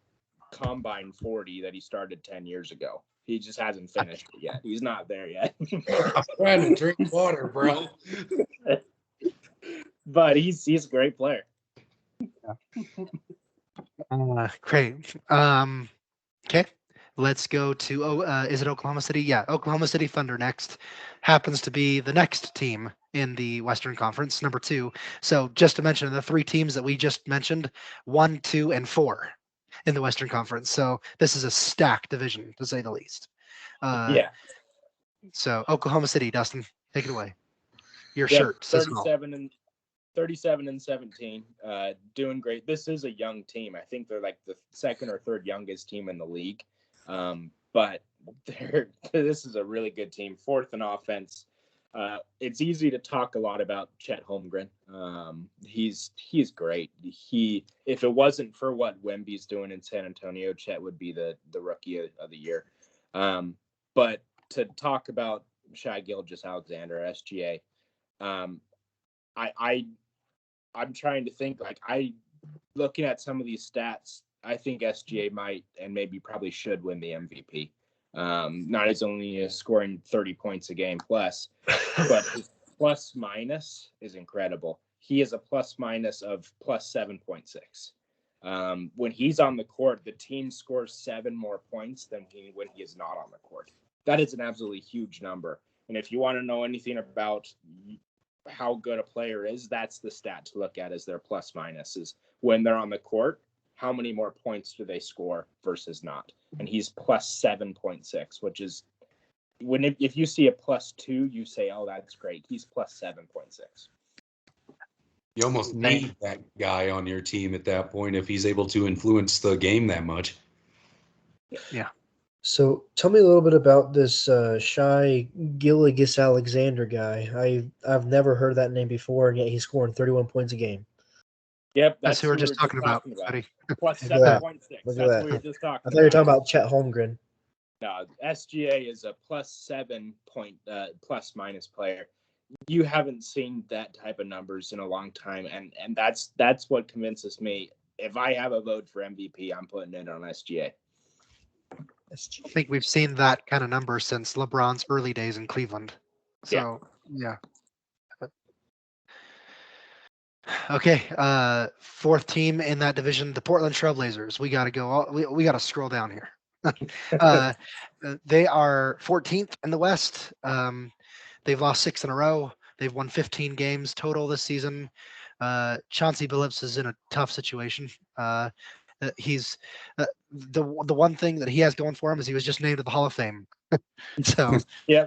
combine 40 that he started 10 years ago. He just hasn't finished it yet. He's not there yet. I'm trying to drink water, bro. But he's a great player. Great. Okay. Let's go to, is it Oklahoma City? Yeah, Oklahoma City Thunder next. Happens to be the next team in the Western Conference, number 2. So just to mention the 3 teams that we just mentioned, 1, 2, and 4 in the Western Conference. So this is a stacked division, to say the least. So Oklahoma City, Dustin, take it away. Your shirt says 37 and 17, doing great. This is a young team. I think they're like the second or third youngest team in the league. But this is a really good team. 4th in offense. It's easy to talk a lot about Chet Holmgren. He's great. If it wasn't for what Wemby's doing in San Antonio, Chet would be the rookie of the year. But to talk about Shai Gilgeous-Alexander, SGA, I'm trying to think, looking at some of these stats, I think SGA might and maybe probably should win the MVP. Not as only scoring 30 points a game plus, but his plus minus is incredible. He is a plus minus of plus 7.6. When he's on the court, the team scores 7 more points than when he is not on the court. That is an absolutely huge number. And if you want to know anything about how good a player is, that's the stat to look at, is their plus minuses. When they're on the court, how many more points do they score versus not? And he's plus 7.6, which is, if you see a plus 2, you say, oh, that's great. He's plus 7.6. You almost need that guy on your team at that point if he's able to influence the game that much. Yeah. So tell me a little bit about this Shai Gilgeous-Alexander guy. I've never heard that name before, and yet he's scoring 31 points a game. Yep, that's who we're just talking about. Plus 7.6. That's what we were just talking about. I thought you were talking about Chet Holmgren. No, SGA is a plus 7 point plus minus player. You haven't seen that type of numbers in a long time, and that's what convinces me. If I have a vote for MVP, I'm putting it on SGA. I think we've seen that kind of number since LeBron's early days in Cleveland. So, yeah. Okay, 4th team in that division, the Portland Trailblazers. We got to go. We got to scroll down here. They are 14th in the West. They've lost 6 in a row. They've won 15 games total this season. Chauncey Billups is in a tough situation. He's the one thing that he has going for him is he was just named to the Hall of Fame. So,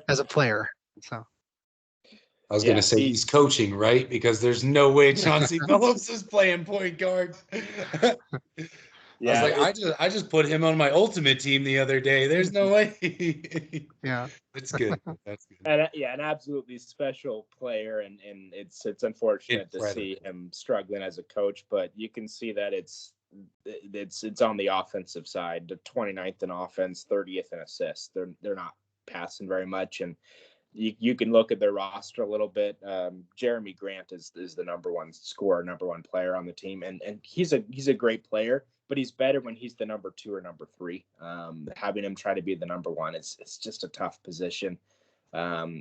as a player. So. I was going to say he's coaching, right? Because there's no way Chauncey Billups is playing point guard. I was like, I just put him on my ultimate team the other day. There's no way. Yeah, it's good. That's good. And an absolutely special player, and it's unfortunate to see him struggling as a coach. But you can see that it's on the offensive side. The 29th in offense, 30th in assists. They're not passing very much, and you can look at their roster a little bit. Jeremy Grant is the number one scorer, number one player on the team, and he's a great player, but he's better when he's the number 2 or number 3. Having him try to be the number 1, it's just a tough position.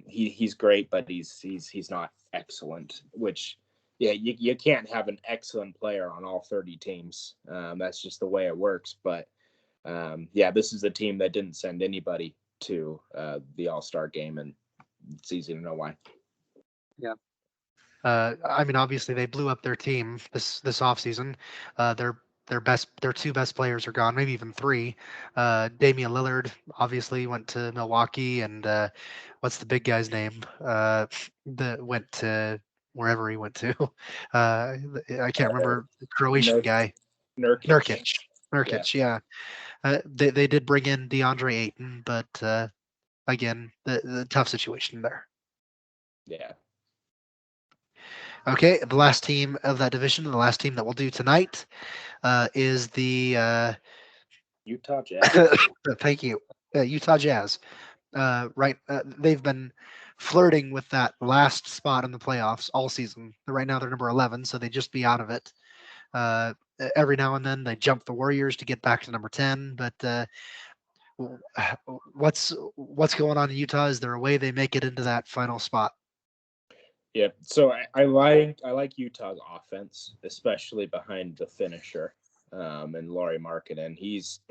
He's great, but he's not excellent, which, yeah, you can't have an excellent player on all 30 teams. That's just the way it works. But yeah, this is a team that didn't send anybody to the All-Star game, and it's easy to know why. Yeah. I mean, obviously they blew up their team this offseason. Their 2 best players are gone, maybe even 3. Damian Lillard obviously went to Milwaukee, and what's the big guy's name? That went to wherever he went to. I can't remember. The Croatian guy. Nurkic, yeah. They did bring in DeAndre Ayton, but again, the tough situation there. Yeah. Okay, the last team of that division, the last team that we'll do tonight, is the Utah Jazz. thank you, Utah Jazz. They've been flirting with that last spot in the playoffs all season. Right now they're number 11, so they just be out of it. Every now and then they jump the Warriors to get back to number 10, but what's going on in Utah? Is there a way they make it into that final spot? Yeah, so I like Utah's offense, especially behind the finisher, and Lauri Markkanen. He's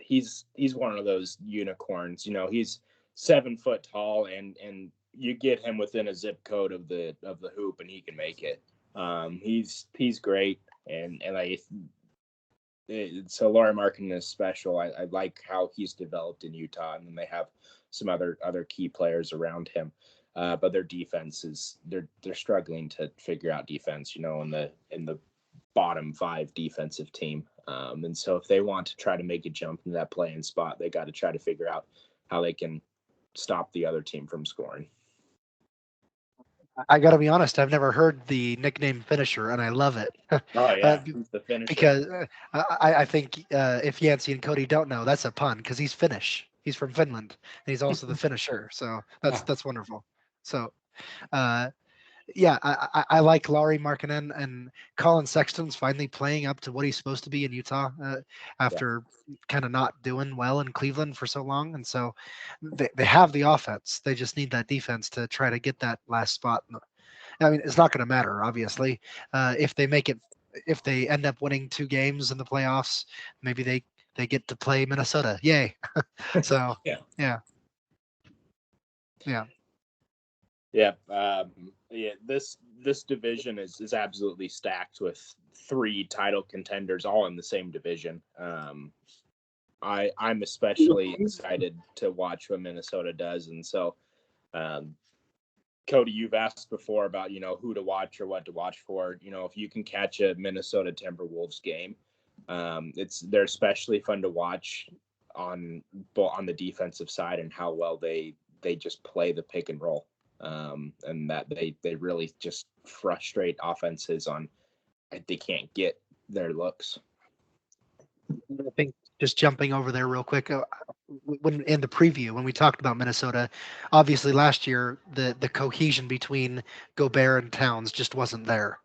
one of those unicorns. You know, he's 7 foot tall, and you get him within a zip code of the hoop, and he can make it. He's great, and so Lauri Markkanen is special. I like how he's developed in Utah, and then they have some other key players around him. But their defense is they're struggling to figure out defense, you know, in the bottom 5 defensive team. And so if they want to try to make a jump into that play-in spot, they got to try to figure out how they can stop the other team from scoring. I got to be honest, I've never heard the nickname finisher, and I love it. Oh yeah, the finisher. Because I think if Yancey and Cody don't know, that's a pun because he's Finnish. He's from Finland, and he's also the finisher. So that's wonderful. So, yeah, I like Lauri Markkanen, and Colin Sexton's finally playing up to what he's supposed to be in Utah after kind of not doing well in Cleveland for so long. And so they have the offense. They just need that defense to try to get that last spot. I mean, it's not going to matter, obviously. If they end up winning 2 games in the playoffs, maybe they get to play Minnesota. Yay. So, yeah. This division is absolutely stacked with 3 title contenders all in the same division. I'm especially excited to watch what Minnesota does, and so Cody, you've asked before about, you know, who to watch or what to watch for. You know, if you can catch a Minnesota Timberwolves game, they're especially fun to watch on the defensive side, and how well they just play the pick and roll. And that they really just frustrate offenses on they can't get their looks. I think just jumping over there real quick, when in the preview when we talked about Minnesota, obviously last year the cohesion between Gobert and Towns just wasn't there,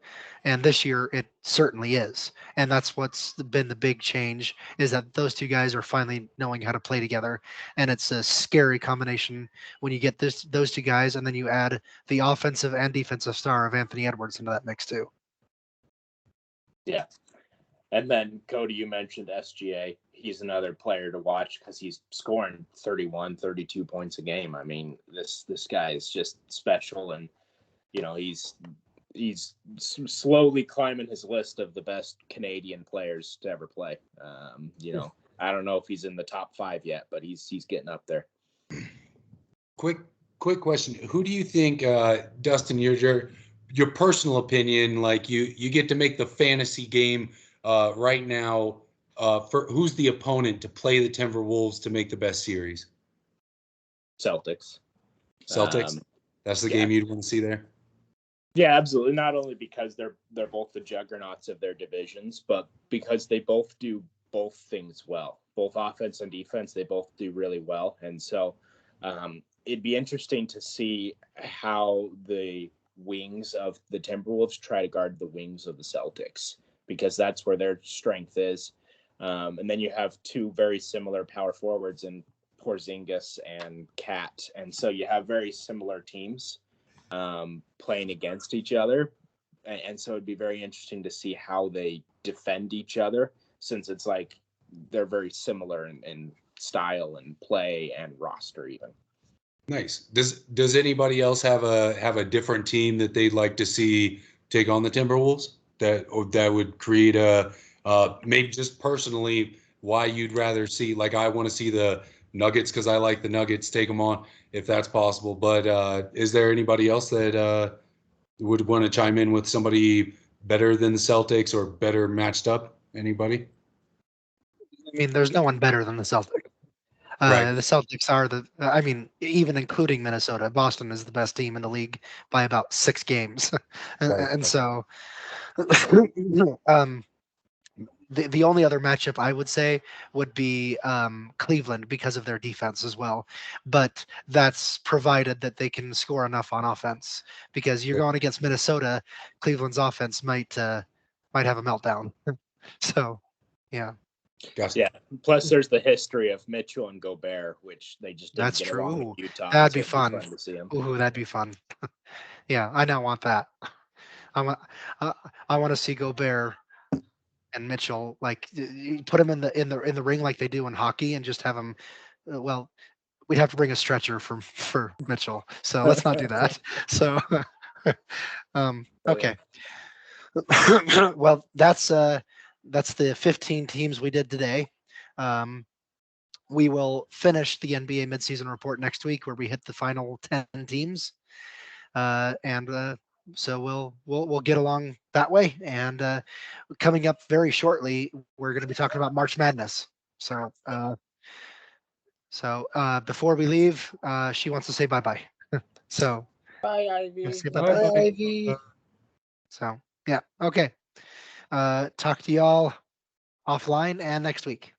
and this year it certainly is, and that's what's been the big change, is that those 2 guys are finally knowing how to play together, and it's a scary combination when you get those 2 guys, and then you add the offensive and defensive star of Anthony Edwards into that mix too. Yeah. And then, Cody, you mentioned SGA. He's another player to watch because he's scoring 31, 32 points a game. I mean, this guy is just special, and, you know, he's slowly climbing his list of the best Canadian players to ever play. You know, I don't know if he's in the top 5 yet, but he's getting up there. Quick question. Who do you think, Dustin, your personal opinion, like you get to make the fantasy game right now, for who's the opponent to play the Timberwolves to make the best series? Celtics. That's the game you'd want to see there? Yeah, absolutely. Not only because they're both the juggernauts of their divisions, but because they both do both things well. Both offense and defense, they both do really well. And so it'd be interesting to see how the wings of the Timberwolves try to guard the wings of the Celtics, because that's where their strength is. And then you have two very similar power forwards in Porzingis and Cat, and so you have very similar teams playing against each other. And so it'd be very interesting to see how they defend each other, since it's like they're very similar in style and play and roster even. Nice. Does anybody else have a different team that they'd like to see take on the Timberwolves that would create a maybe just personally why you'd rather see, like, I want to see the Nuggets because I like the Nuggets, take them on if that's possible. But is there anybody else that would want to chime in with somebody better than the Celtics or better matched up? Anybody? I mean, there's no one better than the Celtics. Right. The Celtics are I mean, even including Minnesota, Boston is the best team in the league by about 6 games. And so, the only other matchup I would say would be Cleveland because of their defense as well. But that's provided that they can score enough on offense, because you're going against Minnesota, Cleveland's offense might have a meltdown. So, yeah. Gotcha. Yeah. Plus, there's the history of Mitchell and Gobert, which they just didn't That's get true. along Ooh, with Utah. that'd so be fun. to see them. Ooh, that'd be fun. Yeah, I now want that. I want to see Gobert and Mitchell, like, you put them in the ring like they do in hockey, and just have them. Well, we'd have to bring a stretcher for Mitchell, so let's not do that. So, okay. Well, that's the 15 teams we did today. We will finish the NBA midseason report next week, where we hit the final 10 teams, and so we'll get along that way. And coming up very shortly, we're going to be talking about March Madness. So before we leave, she wants to say bye-bye. So Bye, Ivy. say bye-bye. Bye, Ivy. So yeah, okay. Talk to y'all offline and next week.